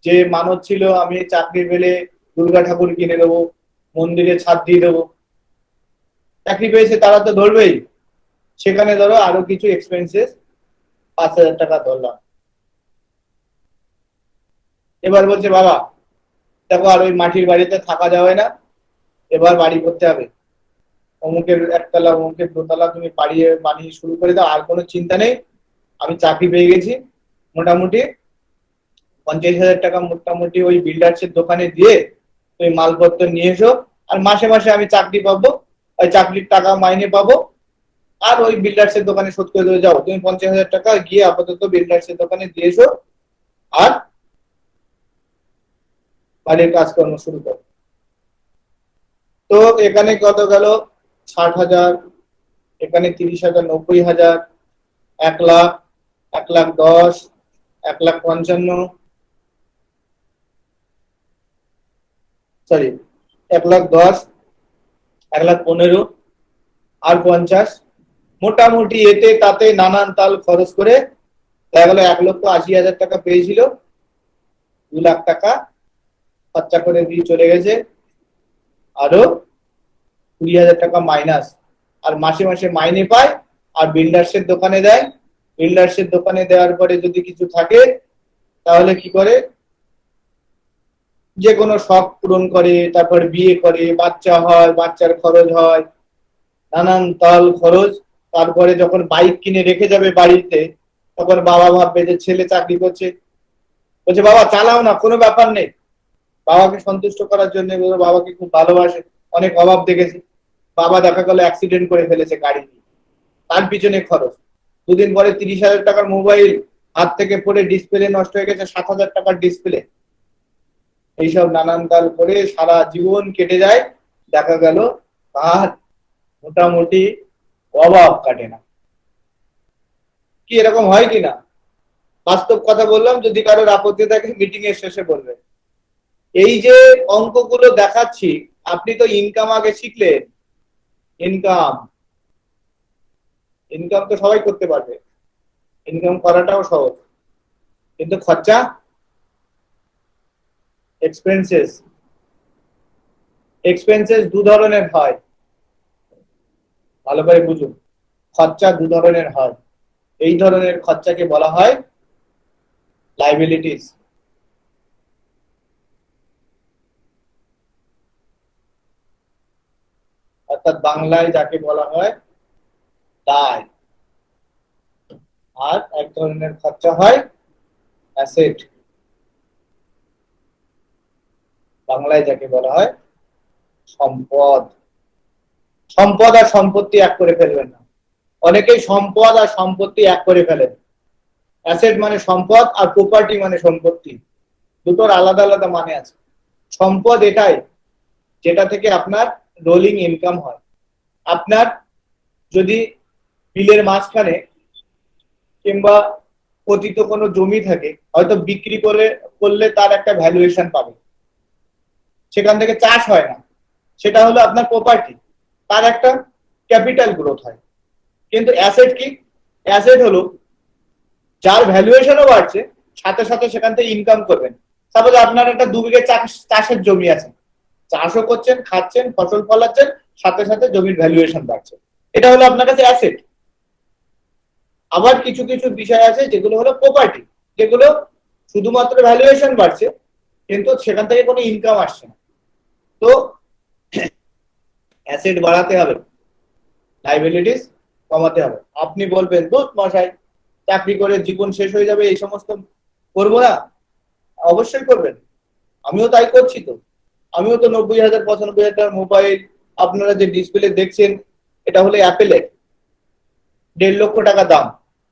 যে মানত ছিল আমি চাকরি পেলে দুর্গা ঠাকুর কিনে দেবো, মন্দিরে ছাদ দিয়ে দেবো। চাকরি পেয়েছে তারা তো ধরবেই, সেখানে ধরো আরো কিছু এক্সপেন্সেস 5,000 টাকা ধরলাম। এবার বলছে বাবা দেখো আর ওই মাটির বাড়িতে থাকা যাবে না, এবার বাড়ি করতে হবে, অমুকের একতলা অমুকের দোতলা তুমি বাড়িয়ে বানিয়ে শুরু করে দাও, আর কোনো চিন্তা নেই, আমি চাকরি পেয়ে গেছি। মোটামুটি 50,000 টাকা মোটামুটি ওই বিল্ডার্সের দোকানে দিয়ে তুমি মালপত্র নিয়ে এসো, আর মাসে মাসে আমি চাকরি পাবো, ওই চাকরির টাকা মাইনে পাবো, আর ওই বিল্ডার্সের দোকানে শোধ করে দিয়ে যাও। তুমি 50,000 টাকা গিয়ে আপাতত বিল্ডার্সের দোকানে দিয়ে এসো, আর বাড়ির কাজকর্ম শুরু করো। তো এখানে কত গেল, 60,000, এখানে 30,000, 90,000, 1,00,000, 1,10,000, 1,55,000, সরি 1,10,000, 1,15,000, আর 50, মোটামুটি এতে তাতে নানান তাল খরচ করে দেখা গেল 1,80,000 টাকা পেয়েছিল, 2 লাখ টাকা খরচা করে দিয়ে চলে গেছে, আরো 20,000 টাকা মাইনাস। আর মাসে মাসে মাইনে পায়, আর বিল্ডার্সের দোকানে দেয়। বিল্ডার্সের দোকানে দেওয়ার পরে যদি কিছু থাকে তাহলে কি করে, যে কোনো শখ পূরণ করে, তারপর বিয়ে করে, বাচ্চা হয়, বাচ্চার খরচ হয়, নানান তাল খরচ। তারপরে যখন বাইক কিনে রেখে যাবে বাড়িতে, তখন বাবা ভাববে যে ছেলে চাকরি করছে, বলছে বাবা চালাও না, কোনো ব্যাপার নেই। বাবাকে সন্তুষ্ট করার জন্য, বাবাকে খুব ভালোবাসে, অনেক অভাব দেখেছে। বাবা দেখা গেল অ্যাক্সিডেন্ট করে ফেলেছে গাড়ি নিয়ে, তার পিছনে খরচ। 2 দিন পরে 30,000 টাকার মোবাইল হাত থেকে পড়ে ডিসপ্লে নষ্ট হয়ে গেছে, 7,000 টাকার ডিসপ্লে। এইসব নানান কাল করে সারা জীবন কেটে যায়, দেখা গেল আর মোটামুটি অভাব কাটে না। কি এরকম হয় কিনা, বাস্তব কথা বললাম, যদি কারোর আপত্তি থাকে মিটিং এর শেষে বলবে। এই যে অঙ্কগুলো দেখাচ্ছি, আপনি তো ইনকাম আগে শিখলেন, ইনকাম, ইনকাম তো সবাই করতে পারবে, ইনকাম করাটাও সহজ, কিন্তু খরচা, এক্সপেন্সেস, এক্সপেন্সেস 2 ধরনের হয়, ভালো করে বুঝুন। খরচা 2 ধরনের হয়, এই ধরনের খরচাকে বলা হয় লাইবিলিটিস, অর্থাৎ বাংলায় যাকে বলা হয় দায়। আর এক ধরনের খরচা হয় অ্যাসেট। বাংলায় যাকে বলা হয় সম্পদ। সম্পদ আর সম্পত্তি এক করে ফেলবেন না। অনেকেই সম্পদ আর সম্পত্তি এক করে ফেলেন। অ্যাসেট মানে সম্পদ আর প্রপার্টি মানে সম্পত্তি, দুটোর আলাদা আলাদা মানে আছে। সম্পদ এটাই যেটা থেকে আপনার রোলিং ইনকাম হয়। আপনার যদি বিলের মাঝখানে কিংবা পতিত কোনো জমি থাকে, হয়তো বিক্রি করলে তার একটা ভ্যালুয়েশন পাবে, সেখান থেকে চাষ হয় না, সেটা হলো আপনার প্রপার্টি, তার একটা ক্যাপিটাল গ্রোথ হয়। কিন্তু অ্যাসেট কি? অ্যাসেট হলো যার ভ্যালুয়েশনও বাড়ছে, সাথে সাথে সেখান থেকে ইনকাম করবেন। সাপোজ আপনার একটা 2 বিঘে চাষের জমি আছে, চাষও করছেন, খাচ্ছেন, ফসল ফলাচ্ছেন, সাথে সাথে জমির ভ্যালুয়েশন বাড়ছে, এটা হলো আপনার কাছে অ্যাসেট। আবার কিছু কিছু বিষয় আছে যেগুলো হলো প্রপার্টি, যেগুলো শুধুমাত্র ভ্যালুয়েশন বাড়ছে কিন্তু সেখান থেকে কোনো ইনকাম আসছে না। তো অ্যাসেট বাড়াতে হবে, লাইবিলিটিস কমাতে হবে। আপনি বলবেন দূর মশাই, চাকরি করে জীবন শেষ হয়ে যাবে, এই সমস্ত করবো না। অবশ্যই করবেন, আমিও তাই করছি। তো আমিও তো 90,000 95,000 মোবাইল, আপনারা যে ডিসপ্লে দেখছেন এটা হলো অ্যাপেলের, 1.5 লক্ষ টাকা দাম।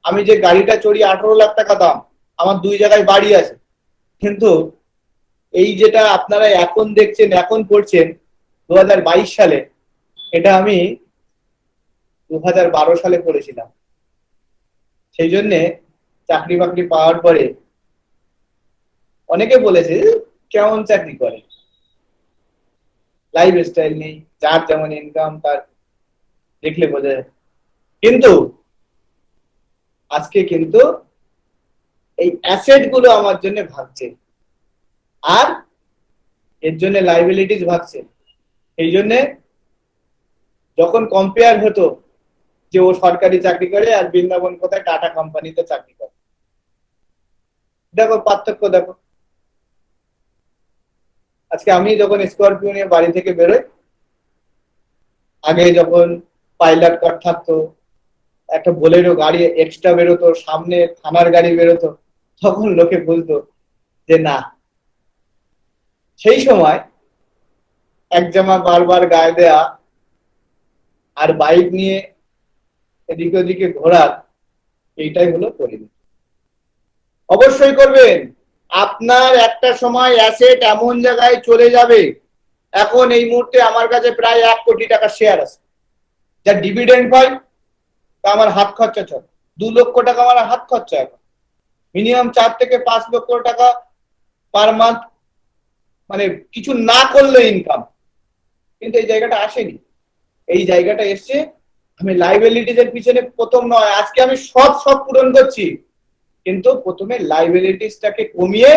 আমি যে গাড়িটা চড়ি 18 লাখ টাকা দাম। আমার 2 জায়গায় বাড়ি আছে। কিন্তু এই যেটা আপনারা এখন দেখছেন, এখন পড়ছেন 2022 সালে, এটা আমি 2012 সালে পড়েছিলাম। সেই জন্যে চাকরি বাকরি পাওয়ার পরে অনেকে বলেছে কেমন চাকরি করে, লাইফ স্টাইল নেই, যার যেমন ইনকাম তার দেখলে বোঝা যায়। কিন্তু আজকে কিন্তু এই অ্যাসেট গুলো আমার জন্য ভাগছে, আর এর জন্য লাইবিলিটিস ভাগছে। এই জন্য যখন কম্পেয়ার হতো যে ও সরকারি চাকরি করে আর বৃন্দাবন কোথায় টাটা কোম্পানিতে চাকরি করে, দেখো পার্থক্য দেখো। আজকে আমি যখন স্করপিও নিয়ে বাড়ি থেকে বেরোই, আগে যখন পাইলট কার থাকতো, একটা বোলেরো গাড়ি এক্সট্রা বেরোতো, সামনে থানার গাড়ি বেরোতো, তখন লোকে বলতো যে না, সেই সময় এক জামা বারবার গায়ে দেয়া আর বাইক নিয়ে এদিকে ওদিকে ঘোরার, এইটাই হলো পরিণতি। অবশ্যই করবেন। আপনার একটা সময় অ্যাসেট এমন জায়গায় চলে যাবে। এখন এই মুহূর্তে আমার কাছে প্রায় 1 কোটি টাকা শেয়ার আছে, যা ডিভিডেন্ড পাই তা আমার হাত খরচা চলে। 2 লক্ষ টাকা আমার হাত খরচা, এখন মিনিমাম 4 থেকে 5 লক্ষ টাকা পার মান্থ, মানে কিছু না করলে ইনকাম। কিন্তু এই জায়গাটা আসেনি, এই জায়গাটা এসছে আমি লাইবিলিটিস এর পিছনে প্রথম নয়, আজকে আমি সব পূরণ করছি, কিন্তু প্রথমে লাইবিলিটিসটাকে কমিয়ে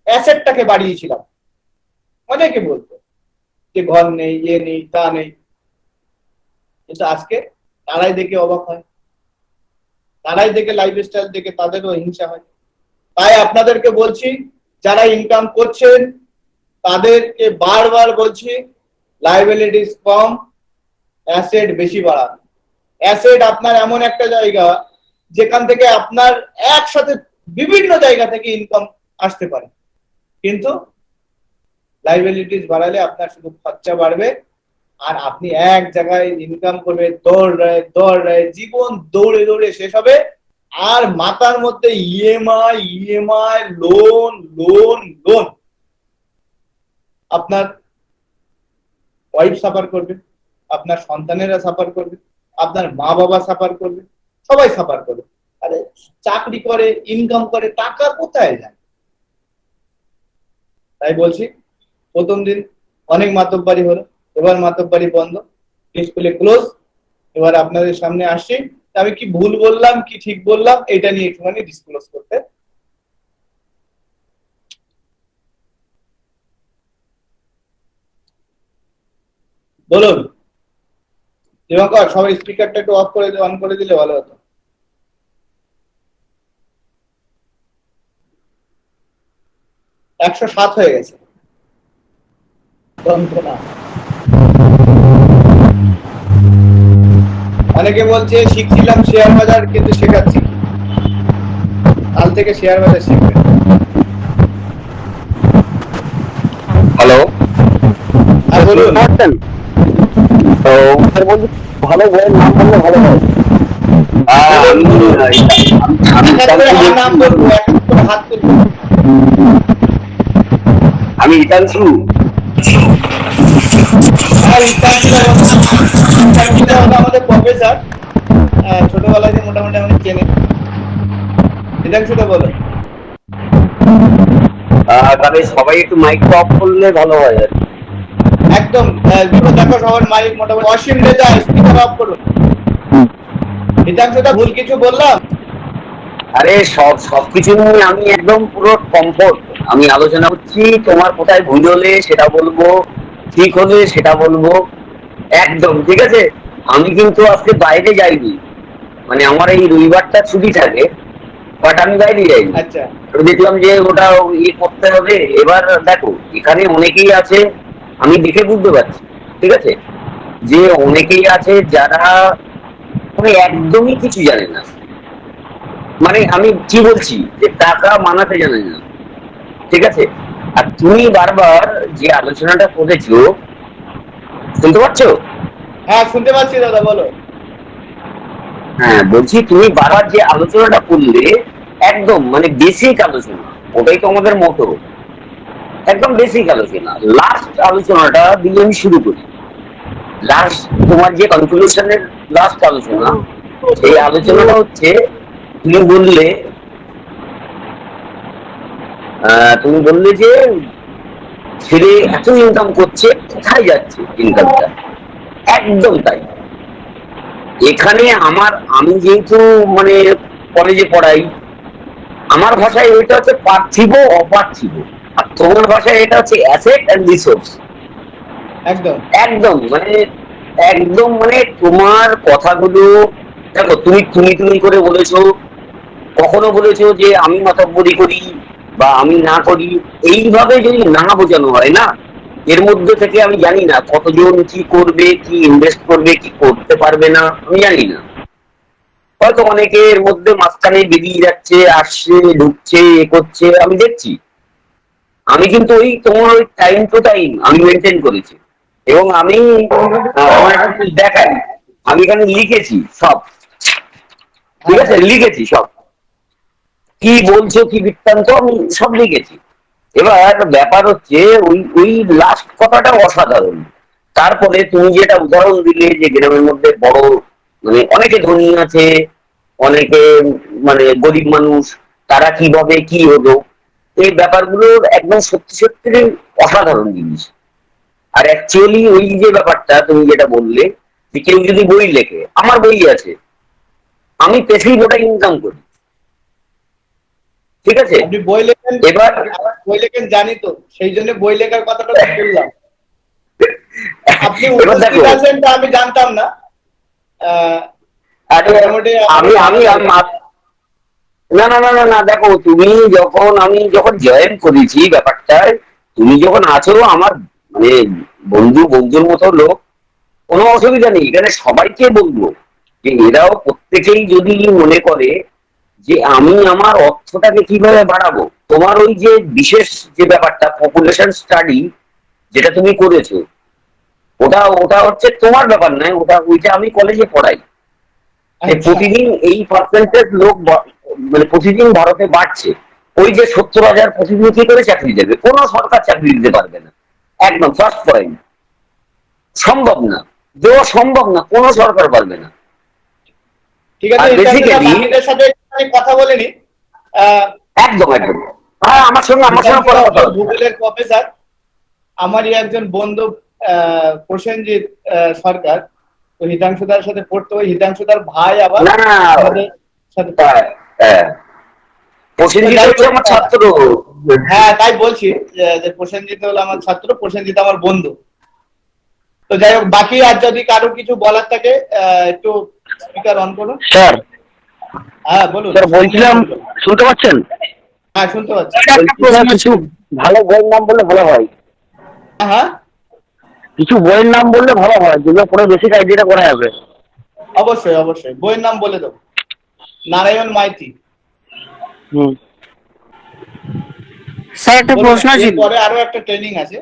অ্যাসেটটাকে বাড়িয়েছিলাম। অনেকে বলতো যে ঘর নেই, ইয়ে নেই, তা নেই, কিন্তু আজকে তারাই দেখে অবাক হয়, তারাই দেখে লাইফস্টাইল দেখে তাদেরও হিংসা হয়। তাই আপনাদেরকে বলছি, যারা ইনকাম করছেন তাদেরকে বারবার বলছি, লাইবিলিটিস কম, অ্যাসেট বেশি বাড়ান। অ্যাসেট আপনার এমন একটা জায়গা যেখান থেকে আপনার একসাথে বিভিন্ন জায়গা থেকে ইনকাম আসতে পারে, কিন্তু লাইবিলিটিস বাড়ালে আপনার শুধু খরচা বাড়বে, আর আপনি এক জায়গায় ইনকাম করবে, দৌড় জীবন দৌড়ে দৌড়ে শেষ হবে, আর মাথার মধ্যে EMI EMI, loan loan loan. আপনার ওয়াইফ সাফার করবে, আপনার সন্তানেরা সাফার করবে, আপনার মা বাবা সাফার করবে, সবাই সাফার করবে। আরে চাকরি করে, ইনকাম করে, টাকা কোথায় যায়? তাই বলছি, প্রথম দিন অনেক মাতব্বারি হলো, এবার মাতব্বারি বন্ধ, ডিসপ্লে ক্লোজ। এবার আপনাদের সামনে আসছি, আমি কি ভুল বললাম কি ঠিক বললাম এটা নিয়ে একটুখানি ডিসক্লোজ করতে। বলুন দিবাকর, সবাই স্পিকারটা একটু অফ করে অন করে দিলে ভালো হতো। 107 হয়ে গেছে। অনেকে বলছে শিখছিলাম শেয়ার বাজার, কিন্তু শেখাচ্ছি, কাল থেকে শেয়ার বাজার শিখবে। হ্যালো। হ্যাঁ বলুন। শুনতে পাচ্ছেন? তো স্যার বলছি, ভালো বইয়ের নাম বললে ভালো হয়। বলুন আমি বলুন, আমি এক এক করে হিতাংশু আমার নাম বলছি। বলবো, এক এক করে হাত তুলবো। আমি হিতাংশু। হ্যাঁ হিতাংশুদা বলুন। হিতাংশুদা হলো আমাদের প্রফেসর, ছোটবেলা থেকে মোটামুটি আমাকে চেনে। হিতাংশুদা বলুন। তাহলে সবাই একটু মাইকটা অফ করলে ভালো হয় আর কি। একদম দুটো দেখো সবার মাইক মোটামুটি। অসীম রেজা স্পিকার অফ করুন। হিতাংশুদা ভুল কিছু বললাম? আরে সবকিছু নিয়ে আমি একদম পুরো কমফোর্ট। আমি আলোচনা করছি, তোমার কোথায় ভুল হলে সেটা বলবো, ঠিক হলে সেটা বলবো, একদম ঠিক আছে। আমি কিন্তু আজকে বাইরে যাইনি, মানে আমার এই রবিবারটা ছুটি থাকে, বাট আমি বাইরে যাইনি। আচ্ছা তো দেখলাম যে ওটা ইয়ে করতে হবে। এবার দেখো, এখানে অনেকেই আছে, আমি দেখে বুঝতে পারছি, ঠিক আছে, যে অনেকেই আছে যারা মানে একদমই কিছু জানে না। মানে আমি কি বলছি, যে টাকা মানাতে জানে না, ঠিক আছে। আর তুমি বারবার যে আলোচনাটা করেছো, শুনতে পাচ্ছো? হ্যাঁ শুনতে পাচ্ছি দাদা, বলো। হ্যাঁ, বলছি তুমি বারবার যে আলোচনাটা করলে, একদম মানে বেসিক আলোচনা, ওটাই তো আমাদের মতো, একদম বেসিক আলোচনা। লাস্ট আলোচনাটা দিয়ে আমি শুরু করি। লাস্ট তোমার যে কনক্লুশনের লাস্ট আলোচনা, সেই আলোচনাটা হচ্ছে, তুমি বললে তুমি বললে যে ছেলে এত ইনকাম করছে, কোথায় যাচ্ছে ইনকামটা। একদম তাই। এখানে আমি যেহেতু মানে কলেজে পড়াই, আমার ভাষায় এটা হচ্ছে পার্থিব অপার্থিব, আর তোমার ভাষায় এটা হচ্ছে অ্যাসেট অ্যান্ড রিসোর্স। একদম একদম মানে, একদম মানে তোমার কথাগুলো, দেখো তুমি তুমি তুমি করে বলেছো, কখনো বলেছো যে আমি মাতব্বরি করি বা আমি না করি। এইভাবে যদি না বোঝানো হয় না, এর মধ্যে থেকে আমি জানি না কতজন কি করবে, কি ইনভেস্ট করবে, কি করতে পারবে না, আমি জানি না। হয়তো অনেকে এর মধ্যে মাঝখানে বেরিয়ে যাচ্ছে, আসছে, ঢুকছে, এ করছে, আমি দেখছি। আমি কিন্তু ওই তোমার ওই টাইম টু টাইম আমি মেনটেন করেছি। এবং আমি তোমার একটা জিনিস দেখাই, আমি এখানে লিখেছি সব, ঠিক হ্যাঁ আছে, হ্যাঁ লিখেছি সব, কি বলছো কি বৃত্তান্ত আমি সব লিখেছি। এবার ব্যাপার হচ্ছে, ওই ওই লাস্ট কথাটা অসাধারণ। তারপরে তুমি যেটা উদাহরণ দিলে, যে গ্রামের মধ্যে বড় মানে অনেকে ধনী আছে, অনেকে মানে গরিব মানুষ, তারা কিভাবে কি হলো, এই ব্যাপারগুলো একদম সত্যি সত্যি অসাধারণ জিনিস। আর অ্যাকচুয়ালি ওই যে ব্যাপারটা তুমি যেটা বললে, যে কেউ যদি বই লেখে, আমার বই আছে, আমি পেশি ওটা ইনকাম করি, ঠিক আছে। আপনি বই লেখেন, এবার বই লেখেন জানি তো, সেই জন্য বই লেখার কথাটা তো বললাম। আপনি এবার উপস্থিত দেখো, আছেন তা আমি জানতাম না। আহ, আরে মোটামুটি আমি আমাকে আমি ভালো আমি লাগে। না না না না না, দেখো তুমি আমি যখন জয়েন করেছি ব্যাপারটায়, তুমি যখন আছো আমার মানে বন্ধু বন্ধুর মতো লোক, কোনো অসুবিধা নেই। এখানে সবাইকে বলবো যে এরাও প্রত্যেকেই যদি মনে করে যে আমি আমার অর্থটাকে কিভাবে বাড়াবো, তোমার ওই যে বিশেষ যে ব্যাপারটা পপুলেশন স্টাডি যেটা তুমি করেছো, ওটা ওটা হচ্ছে তোমার ব্যাপার নয়, ওইটা আমি কলেজে পড়াই। যে আচ্ছা প্রতিদিন এই পার্সেন্টেজ লোক মানে প্রতিদিন ভারতে বাড়ছে। ওই যে 70,000 প্রতিদিন কি করে চাকরি দেবে, কোনো সরকার চাকরি দিতে পারবে না। একদম ফার্স্ট পয়েন্ট, সম্ভব না, দেওয়া সম্ভব না, কোনো সরকার পারবে না। ঠিক আছে, আর ইন্টারনেটে বেসিক্যালি বাকিদের সাথে একটুখানি কথা বলে নি। আহ, একদম একদম, হ্যাঁ, আমার সঙ্গে হিতাংশুদা পরে কথা হলো হবে। ভূগোলের প্রফেসর, আমারই একজন বন্ধু, প্রসেনজিৎ সরকার। তো হিতাংশুদার সাথে পড়তো, ওই হিতাংশুদার ভাই আবার না না, আমাদের সাথে পড়তো। হ্যাঁ, হ্যাঁ, তো প্রসেনজিৎ যাই হচ্ছে হোক, আমার ছাত্র। হ্যাঁ তাই বলছি যে প্রসেনজিৎ হলো আমার ছাত্র, প্রসেনজিৎ আমার বন্ধু। তো যাই হোক, বাকি আর যদি কারো কিছু বলার থাকে একটু স্পিকার অন করুন। স্যার, হ্যাঁ বলুন, স্যার শুনছেন বলছিলাম, বলুন। শুনতে পাচ্ছেন? হ্যাঁ শুনতে পাচ্ছি। বলছি স্যার, কিছু ভালো বইয়ের নাম বললে ভালো হয়। হ্যাঁ হ্যাঁ, কিছু বইয়ের নাম বললে ভালো হয়, যেগুলো পরে বেসিক আইডিয়াটা করা যাবে। অবশ্যই অবশ্যই বইয়ের নাম বলে দেবো। নারায়ণ মাইতি। হুম। স্যার একটা বলুন, প্রশ্ন ছিল। এরপরে আরো একটা ট্রেনিং আছে,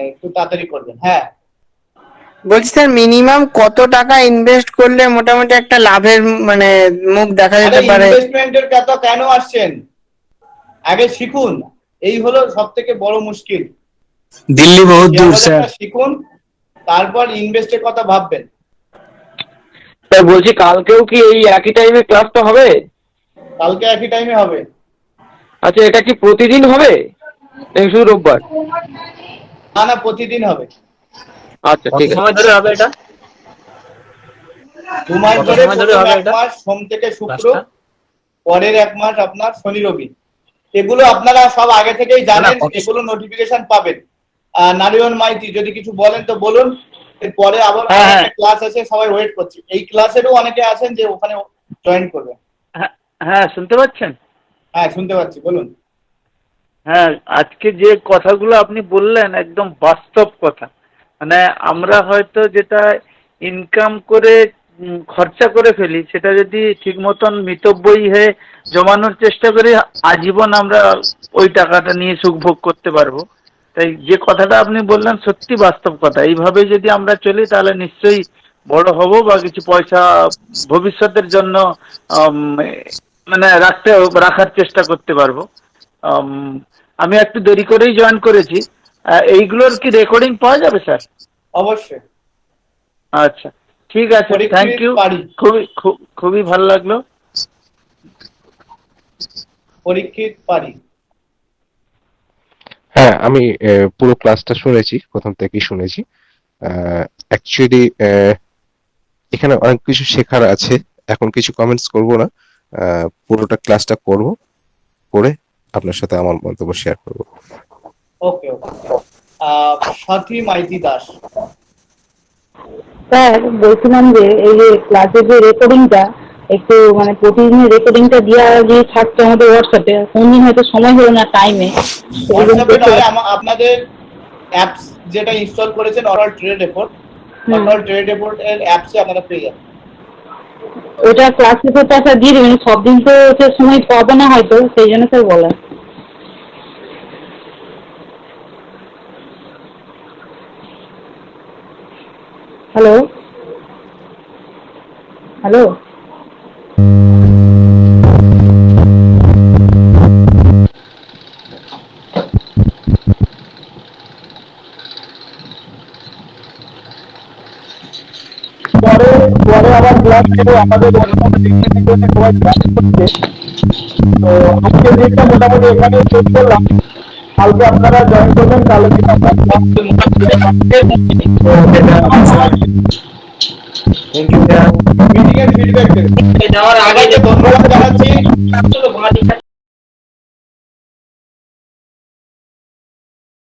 একটু তাড়াতাড়ি করবেন। হ্যাঁ, বলছি স্যার মিনিমাম কত টাকা ইনভেস্ট করলে মোটামুটি একটা লাভের মানে মুখ দেখা আরে যেতে পারে? ইনভেস্টমেন্টের কথা কেন আসছেন? আগে শিখুন, এই হলো সব থেকে বড় মুশকিল। দিল্লি বহুত দূর স্যার। শেয়ারবাজারটা শিখুন, তারপর ইনভেস্টের কথা ভাববেন। স্যার বলছি কালকেও কি এই একই টাইমে ক্লাসটা হবে? কালকে একই টাইমে হবে। আচ্ছা, এটা কি প্রতিদিন হবে নাকি শুধু রোববার? না না, প্রতিদিন হবে। আচ্ছা ঠিক আছে। সময় ধরে হবে এটা? 2 মাস কত ধরে, সময় ধরে প্রথম হবে 1 এটা? মাস সোম থেকে শুক্র, ক্লাসটা? পরের 1 মাস আপনার শনি রবি। এগুলো আপনারা সব আগে থেকেই জানেন, না, কত- এগুলো নোটিফিকেশন পাবেন। নারিয়ন মাইতি যদি কিছু বলেন তো বলুন, এরপরে আবার হ্যাঁ, একটা ক্লাস আছে, সবাই ওয়েট করছি। এই ক্লাসেরও অনেকে আছেন যে ওখানে জয়েন করবেন। হ্যাঁ, শুনতে পাচ্ছেন? হ্যাঁ, শুনতে পাচ্ছি, বলুন। হ্যাঁ, আজকে যে কথাগুলো আপনি বললেন একদম বাস্তব কথা। মানে আমরা হয়তো যেটা ইনকাম করে খরচা করে ফেলি, সেটা যদি ঠিক মতন মিতব্যয়ী হয়ে জমানোর চেষ্টা করি, আজীবন আমরা ওই টাকাটা নিয়ে সুখ ভোগ করতে পারবো। তাই যে কথাটা আপনি বললেন সত্যি বাস্তব কথা। এইভাবে যদি আমরা চলি তাহলে নিশ্চয়ই বড় হব বা কিছু পয়সা ভবিষ্যতের জন্য আম, মানে রাখার চেষ্টা করতে পারবো। আম, আমি একটু দেরি করেই জয়েন করেছি। এইগুলোর কি রেকর্ডিং পাওয়া যাবে স্যার? অবশ্যই। আচ্ছা, ঠিক আছে, পরীক্ষিত থ্যাংক ইউ। পারি। খুবই ভালো লাগলো। পরীক্ষিত পারি। হ্যাঁ, আমি পুরো ক্লাসটা শুনেছি, প্রথম থেকেই শুনেছি। অ্যাকচুয়ালি এখানে অনেক কিছু শেখার আছে। এখন কিছু কমেন্টস করব না, পুরোটা ক্লাসটা করব, করে আপনার সাথে আমার মন্তব্য শেয়ার করব। ওকে ওকে। সাথী মাইতি দাস। স্যার বলছিলাম যে এই যে ক্লাসের যে রেকর্ডিংটা একটু মানে প্রতিদিনের রেকর্ডিংটা দেওয়া দিয়ে থাকতো আমাদের হোয়াটসঅ্যাপে, কোনদিন হয়তো সময় হলো না টাইমে। হোয়াটসঅ্যাপে নয়, আপনাদের অ্যাপস যেটা ইনস্টল করেছেন oral trade report, oral trade report এর অ্যাপসে আপনারা পেয়ে যাবেন। ওটা ক্লাস রিপোর্টটা স্যার দিয়ে দেবেন, সব দিন তো হচ্ছে সময় পাবো না হয়তো, সেই জন্য স্যার বলা। হ্যালো হ্যালো পরে পরে আবার ক্লাস নেবো আমাদের সবাই ক্লাস করছে। তো আজকের দিনটা মোটামুটি এখানে শেষ করলাম। কালকে আপনারা জয়েন করবেন, কালকে আমরা ক্লাস মিটিং এর ফিডব্যাক দেবেন। যাওয়ার আগে সবাইকে ধন্যবাদ জানাচ্ছি।